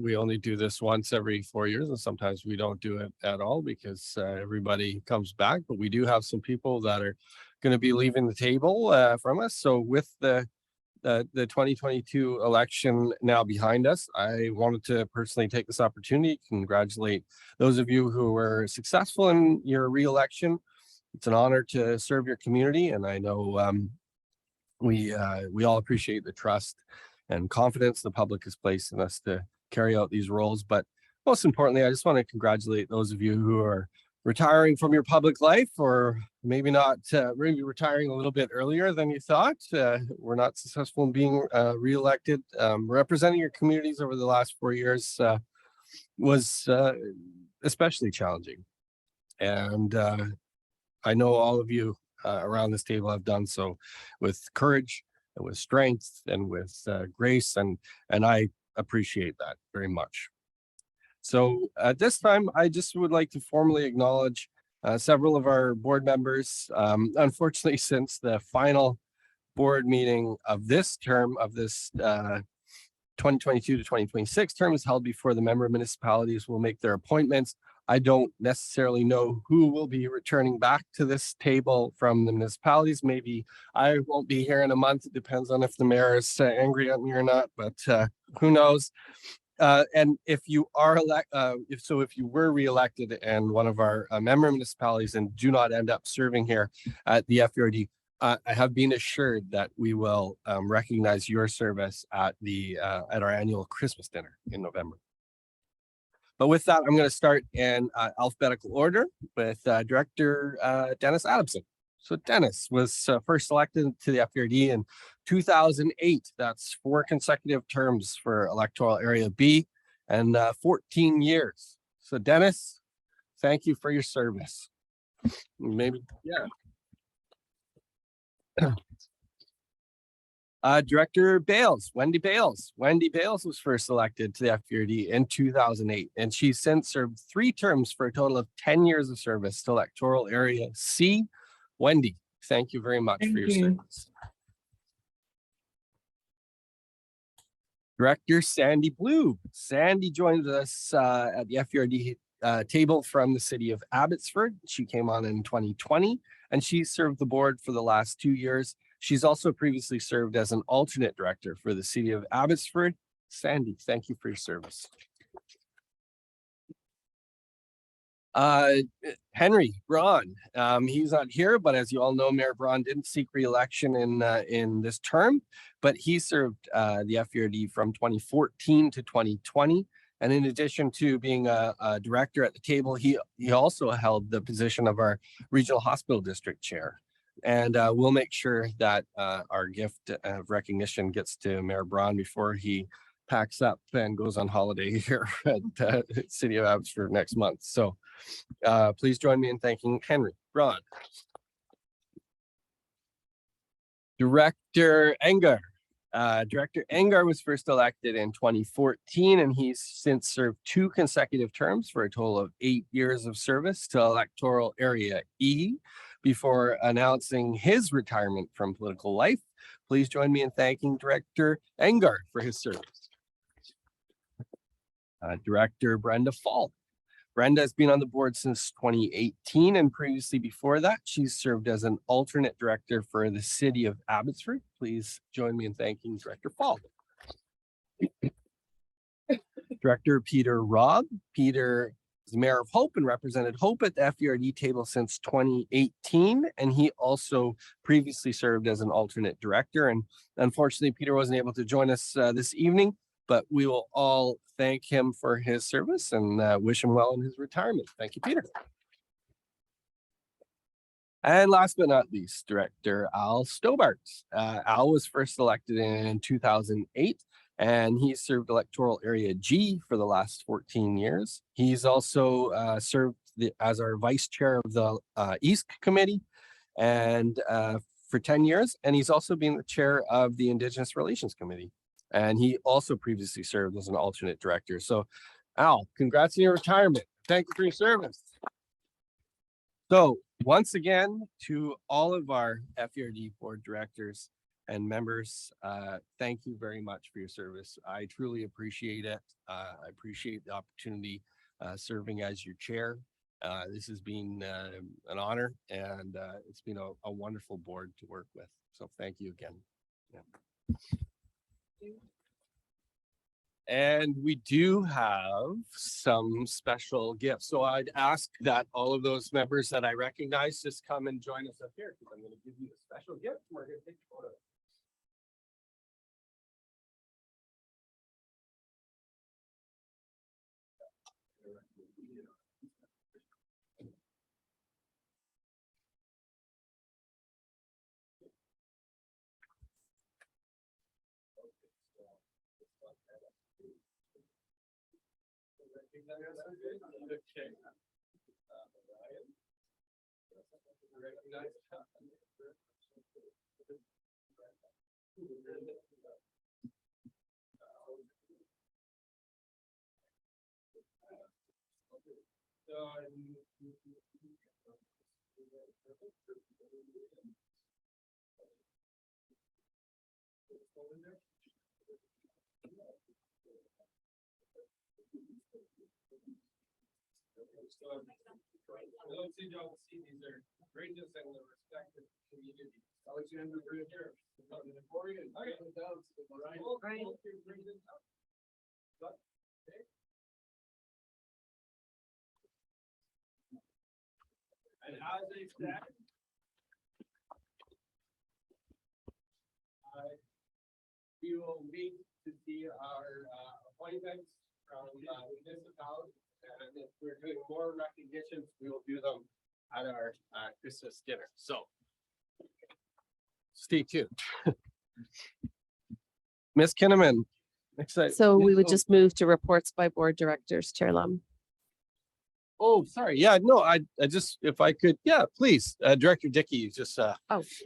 we only do this once every 4 years, and sometimes we don't do it at all because everybody comes back. But we do have some people that are going to be leaving the table from us. So with the 2022 election now behind us, I wanted to personally take this opportunity to congratulate those of you who were successful in your re-election. It's an honor to serve your community, and I know we all appreciate the trust and confidence the public has placed in us to carry out these roles. But most importantly, I just want to congratulate those of you who are retiring from your public life, or maybe not, maybe retiring a little bit earlier than you thought. We're not successful in being re-elected. Representing your communities over the last 4 years was especially challenging. And I know all of you around this table have done so with courage and with strength and with grace, and I appreciate that very much. So at this time, I just would like to formally acknowledge several of our board members. Unfortunately, since the final board meeting of this term, of this 2022 to 2026 term is held before the member municipalities will make their appointments, I don't necessarily know who will be returning back to this table from the municipalities. Maybe I won't be here in a month. It depends on if the mayor is angry at me or not, but who knows? And if you are if you were reelected and one of our member municipalities and do not end up serving here at the FURD, I have been assured that we will recognize your service at our annual Christmas dinner in November. But with that, I'm going to start in alphabetical order with Director Dennis Adamson. So Dennis was first elected to the FURD in 2008. That's 4 consecutive terms for electoral area B and 14 years. So Dennis, thank you for your service. Maybe, yeah. Director Bales, Wendy Bales. Wendy Bales was first elected to the FURD in 2008, and she's since served 3 terms for a total of 10 years of service to electoral area C. Wendy, thank you very much for your service. Director Sandy Blue. Sandy joins us at the FURD table from the city of Abbotsford. She came on in 2020, and she served the board for the last 2 years. She's also previously served as an alternate director for the city of Abbotsford. Sandy, thank you for your service. Henry Braun, he's not here, but as you all know, Mayor Braun didn't seek re-election in this term, but he served the FURD from 2014 to 2020. And in addition to being a director at the table, he also held the position of our regional hospital district chair. And we'll make sure that our gift of recognition gets to Mayor Braun before he packs up and goes on holiday here at the city of Abbotsford next month. So please join me in thanking Henry Braun. Director Engar. Director Engar was first elected in 2014, and he's since served 2 consecutive terms for a total of 8 years of service to electoral area E before announcing his retirement from political life. Please join me in thanking Director Engar for his service. Director Brenda Falk. Brenda has been on the board since 2018, and previously before that, she's served as an alternate director for the city of Abbotsford. Please join me in thanking Director Falk. Director Peter Robb. Peter is mayor of Hope and represented Hope at the FURD table since 2018, and he also previously served as an alternate director. And unfortunately, Peter wasn't able to join us this evening, but we will all thank him for his service and wish him well in his retirement. Thank you, Peter. And last but not least, Director Al Stobart. Al was first elected in 2008, and he served electoral area G for the last 14 years. He's also served as our vice chair of the East Committee and for 10 years, and he's also been the chair of the Indigenous Relations Committee. And he also previously served as an alternate director. So Al, congrats on your retirement. Thank you for your service. So once again, to all of our FURD board directors and members, thank you very much for your service. I truly appreciate it. I appreciate the opportunity serving as your chair. This has been an honor, and it's been a wonderful board to work with. So thank you again. Yeah. And we do have some special gifts. So I'd ask that all of those members that I recognize just come and join us up here, because I'm going to give you a special gift. We're going to take a photo. Okay. These are greatness and the respect of the community. Alexander Bridger. And as they said, we will meet to see our appointments from municipalities. And if we're doing more recognitions, we will do them at our Christmas dinner. So stay tuned. Ms. Kinnaman. Next item. So we would Oh, just move to reports by board directors, Chair Lum. Oh, sorry. Yeah, no, I just, if I could, yeah, please, Director Dickey, just Oh,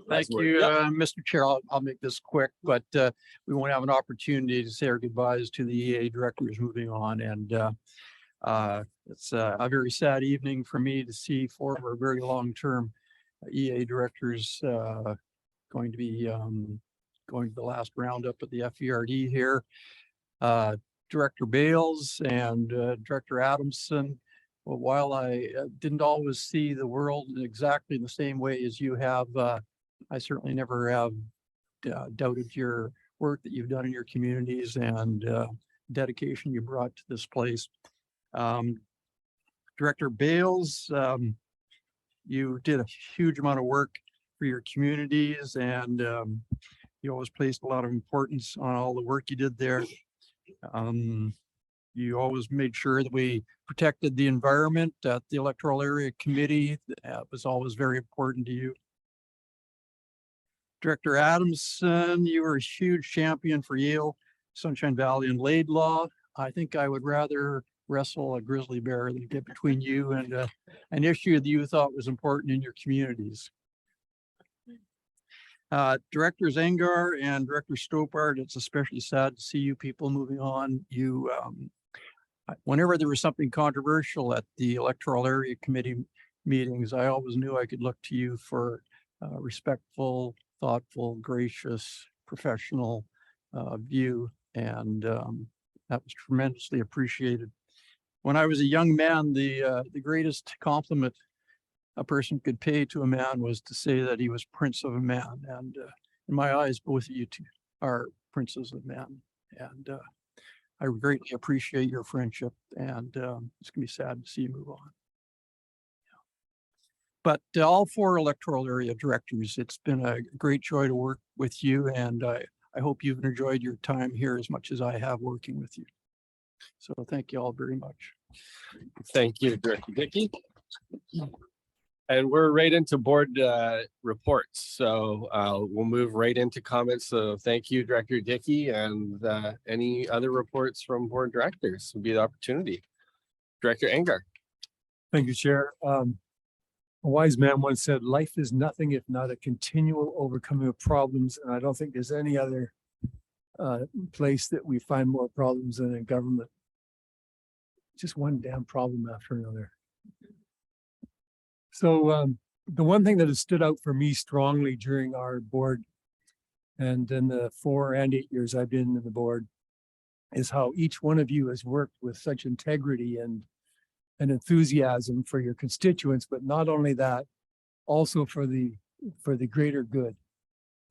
Thank word. you, Yep. Mr. Chair. I'll make this quick, but we want to have an opportunity to say our goodbyes to the EA directors moving on. And it's a very sad evening for me to see four of our very long-term EA directors going to be going to the last roundup at the FERD here. Director Bales and Director Adamson. Well, while I didn't always see the world exactly the same way as you have, I certainly never have doubted your work that you've done in your communities and dedication you brought to this place. Director Bales, you did a huge amount of work for your communities and you always placed a lot of importance on all the work you did there. You always made sure that we protected the environment at the electoral area committee. That was always very important to you. Director Adamson, you were a huge champion for Yale, Sunshine Valley and Laidlaw. I think I would rather wrestle a grizzly bear than get between you and an issue that you thought was important in your communities. Directors Engar and Director Stopart, it's especially sad to see you people moving on. You, whenever there was something controversial at the electoral area committee meetings, I always knew I could look to you for respectful, thoughtful, gracious, professional view. And that was tremendously appreciated. When I was a young man, the greatest compliment a person could pay to a man was to say that he was prince of a man. And in my eyes, both of you two are princes of men. And I greatly appreciate your friendship, and it's gonna be sad to see you move on. But all four electoral area directors, it's been a great joy to work with you, and I hope you've enjoyed your time here as much as I have working with you. So thank you all very much. Thank you, Director Dickey. And we're right into board reports. So we'll move right into comments. So thank you, Director Dickey, and any other reports from board directors would be the opportunity. Director Engar. Thank you, Chair. A wise man once said, life is nothing if not a continual overcoming of problems. And I don't think there's any other place that we find more problems than in government. Just one damn problem after another. So the one thing that has stood out for me strongly during our board and in the 4 and 8 years I've been in the board is how each one of you has worked with such integrity and enthusiasm for your constituents, but not only that, also for the greater good.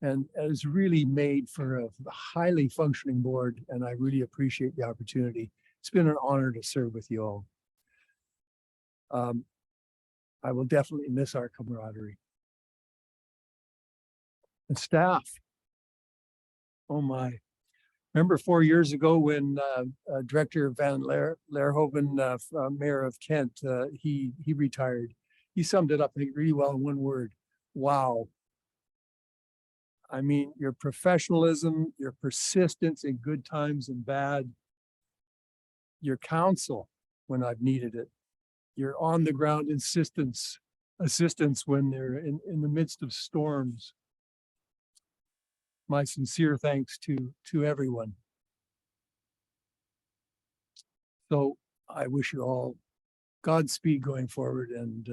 And it has really made for a highly functioning board, and I really appreciate the opportunity. It's been an honor to serve with you all. I will definitely miss our camaraderie. And staff. Oh my. Remember 4 years ago when Director Van Leerhoven, Mayor of Kent, he retired. He summed it up, I think, really well in one word. Wow. I mean, your professionalism, your persistence in good times and bad, your counsel when I've needed it, your on the ground assistance when they're in the midst of storms. My sincere thanks to everyone. So I wish you all Godspeed going forward. And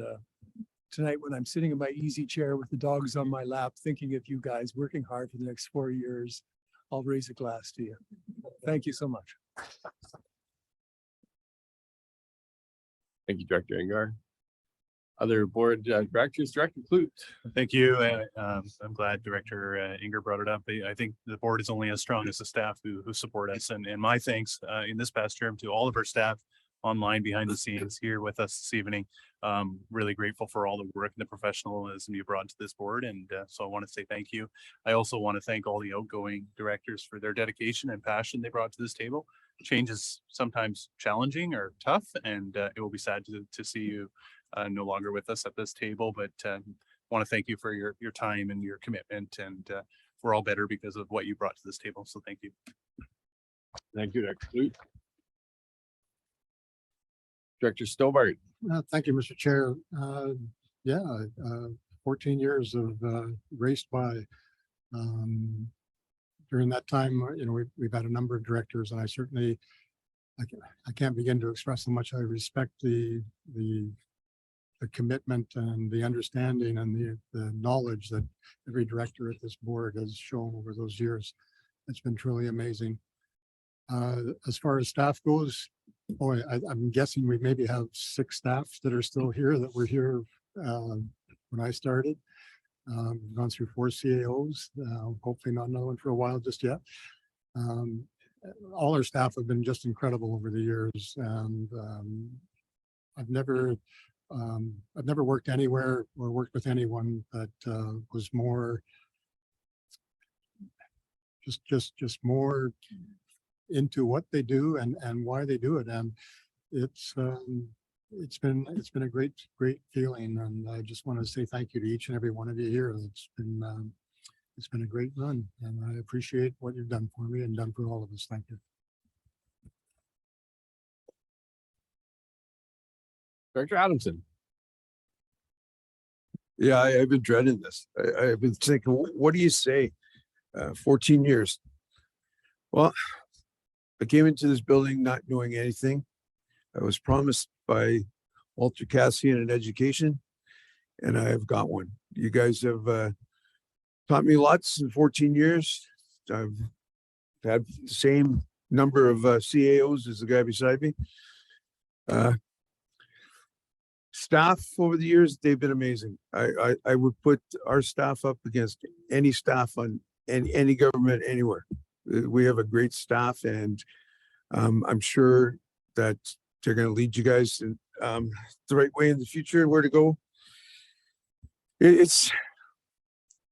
tonight when I'm sitting in my easy chair with the dogs on my lap, thinking of you guys working hard for the next 4 years, I'll raise a glass to you. Thank you so much. Thank you, Director Engar. Other board directors, Director Clute. Thank you. I'm glad Director Inger brought it up. I think the board is only as strong as the staff who support us. And my thanks in this past term to all of our staff online behind the scenes here with us this evening. Really grateful for all the work and the professionalism you brought to this board. And so I want to say thank you. I also want to thank all the outgoing directors for their dedication and passion they brought to this table. Change is sometimes challenging or tough, and it will be sad to see you no longer with us at this table, but want to thank you for your time and your commitment, and we're all better because of what you brought to this table. So thank you. Thank you, Director Clute. Director Stobart. Thank you, Mr. Chair. 14 years of raced by. During that time, we've had a number of directors, and I certainly, I can't begin to express how much I respect the commitment and the understanding and the knowledge that every director at this board has shown over those years. It's been truly amazing. As far as staff goes, boy, I'm guessing we maybe have 6 staff that are still here that were here when I started. We've gone through 4 CAOs, hopefully not another one for a while just yet. All our staff have been just incredible over the years, and I've never worked anywhere or worked with anyone that was more just more into what they do and why they do it. And it's been a great feeling, and I just want to say thank you to each and every one of you here. It's been a great run, and I appreciate what you've done for me and done for all of us. Thank you. Director Adamson. Yeah, I've been dreading this. I've been thinking, what do you say? 14 years. Well, I came into this building not knowing anything. I was promised by Walter Cassian an education, and I have got one. You guys have taught me lots in 14 years. I've had the same number of CAOs as the guy beside me. Staff over the years, they've been amazing. I would put our staff up against any staff on any government anywhere. We have a great staff, and I'm sure that they're going to lead you guys in the right way in the future, where to go. It's,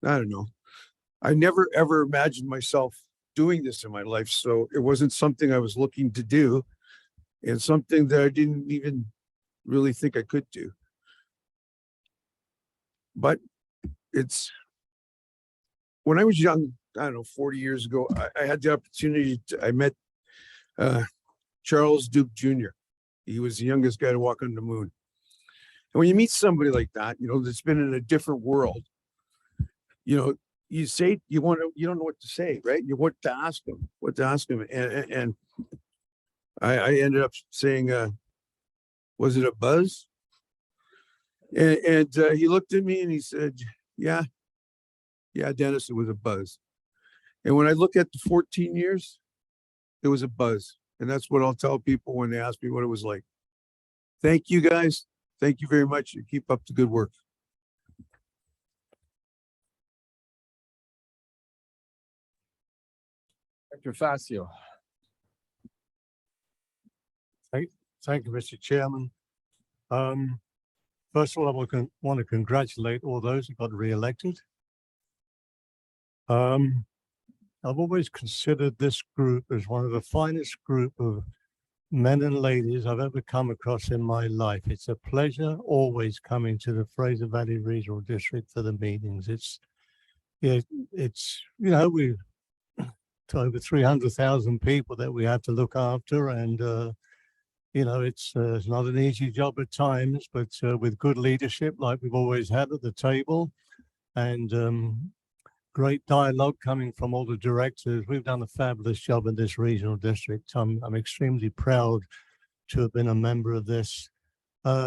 I don't know. I never ever imagined myself doing this in my life, so it wasn't something I was looking to do, and something that I didn't even really think I could do. But it's, when I was young, I don't know, 40 years ago, I had the opportunity I met Charles Duke Jr. He was the youngest guy to walk on the moon. And when you meet somebody like that, that's been in a different world, you say, you don't know what to say, right? You want to ask him, And I ended up saying, was it a buzz? And he looked at me and he said, yeah, Dennis, it was a buzz. And when I look at the 14 years, it was a buzz. And that's what I'll tell people when they ask me what it was like. Thank you, guys. Thank you very much. You keep up the good work. Director Facio. Thank you, Mr. Chairman. First of all, I want to congratulate all those who got re-elected. I've always considered this group as one of the finest group of men and ladies I've ever come across in my life. It's a pleasure always coming to the Fraser Valley Regional District for the meetings. It's we've over 300,000 people that we have to look after, and it's not an easy job at times, but with good leadership like we've always had at the table, and great dialogue coming from all the directors. We've done a fabulous job in this regional district. I'm extremely proud to have been a member of this.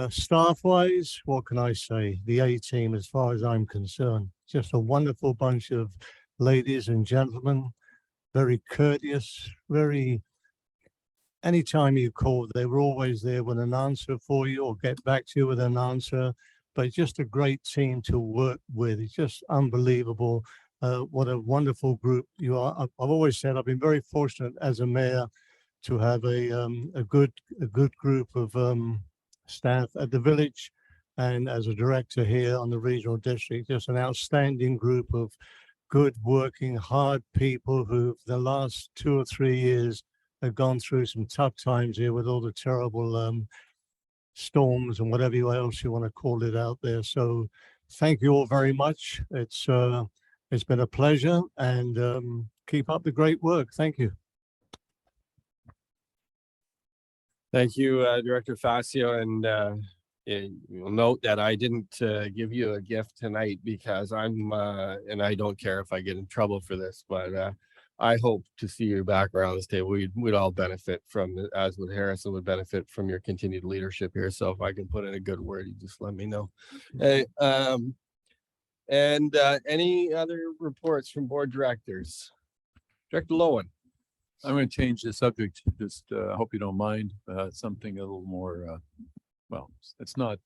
Staff-wise, what can I say? The A-team, as far as I'm concerned, just a wonderful bunch of ladies and gentlemen, very courteous, very anytime you called, they were always there with an answer for you or get back to you with an answer. But it's just a great team to work with. It's just unbelievable. What a wonderful group you are. I've always said I've been very fortunate as a mayor to have a good group of staff at the village, and as a director here on the regional district, just an outstanding group of good working, hard people who the last 2 or 3 years have gone through some tough times here with all the terrible storms and whatever else you want to call it out there. So thank you all very much. It's been a pleasure, and keep up the great work. Thank you. Thank you, Director Facio, and you'll note that I didn't give you a gift tonight because I'm, and I don't care if I get in trouble for this, but I hope to see you back around this table. We'd all benefit from, as would Harrison would benefit from your continued leadership here. So if I can put in a good word, you just let me know. Hey, and any other reports from board directors? Director Lowen. I'm going to change the subject. Just hope you don't mind. Something a little more, well, it's not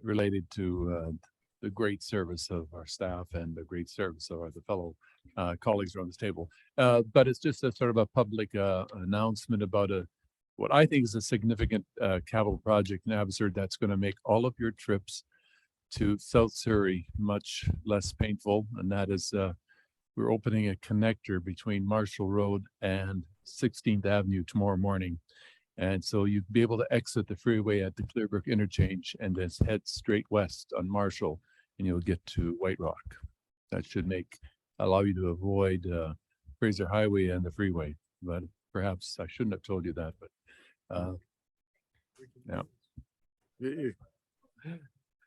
related to the great service of our staff and the great service of the fellow colleagues around this table. But it's just a sort of a public announcement about what I think is a significant capital project in Abbotsford that's going to make all of your trips to South Surrey much less painful. And that is we're opening a connector between Marshall Road and 16th Avenue tomorrow morning. And so you'd be able to exit the freeway at the Clearbrook interchange and then head straight west on Marshall, and you'll get to White Rock. That should allow you to avoid Fraser Highway and the freeway. But perhaps I shouldn't have told you that, but yeah.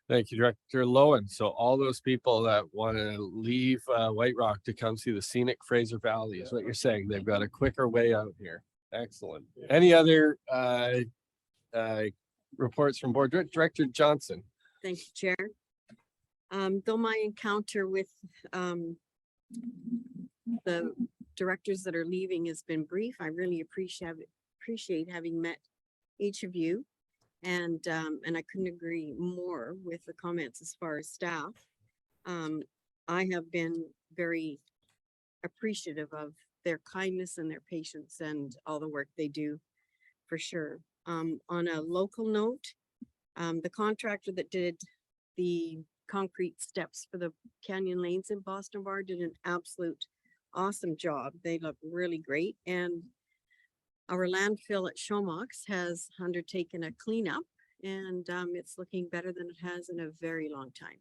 Thank you, Director Lowen. So all those people that want to leave White Rock to come see the scenic Fraser Valley is what you're saying. They've got a quicker way out here. Excellent. Any other reports from board? Director Johnson. Thank you, Chair. Though my encounter with the directors that are leaving has been brief, I really appreciate having met each of you. And I couldn't agree more with the comments as far as staff. I have been very appreciative of their kindness and their patience and all the work they do, for sure. On a local note, the contractor that did the concrete steps for the canyon lanes in Boston Bar did an absolute awesome job. They look really great. And our landfill at Showmox has undertaken a cleanup, and it's looking better than it has in a very long time.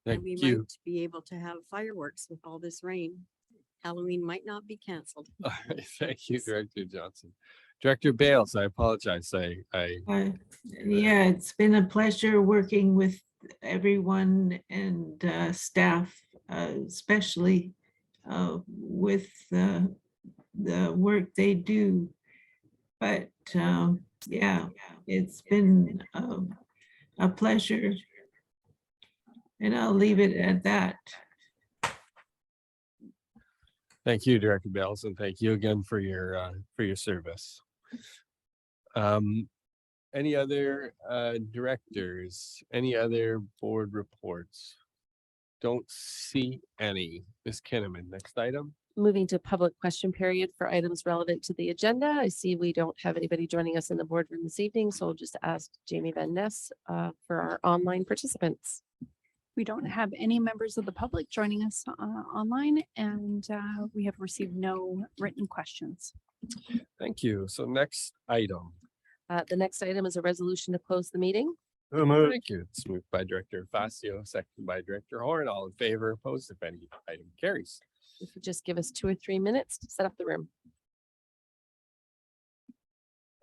Thank and we you. might be able to have fireworks with all this rain. Halloween might not be canceled. All right, thank you, Director Johnson. Director Bales, I apologize. Yeah, it's been a pleasure working with everyone and staff, especially with the work they do. But yeah, it's been a pleasure, and I'll leave it at that. Thank you, Director Bales, and thank you again for your service. Any other directors? Any other board reports? Don't see any. Ms. Kinnaman, next item. Moving to public question period for items relevant to the agenda. I see we don't have anybody joining us in the boardroom this evening, so I'll just ask Jamie Van Ness for our online participants. We don't have any members of the public joining us online, and we have received no written questions. Thank you. So next item. The next item is a resolution to close the meeting. Thank you. It's moved by Director Facio, seconded by Director Horn. All in favor, opposed, if any, item carries. If you just give us 2 or 3 minutes to set up the room.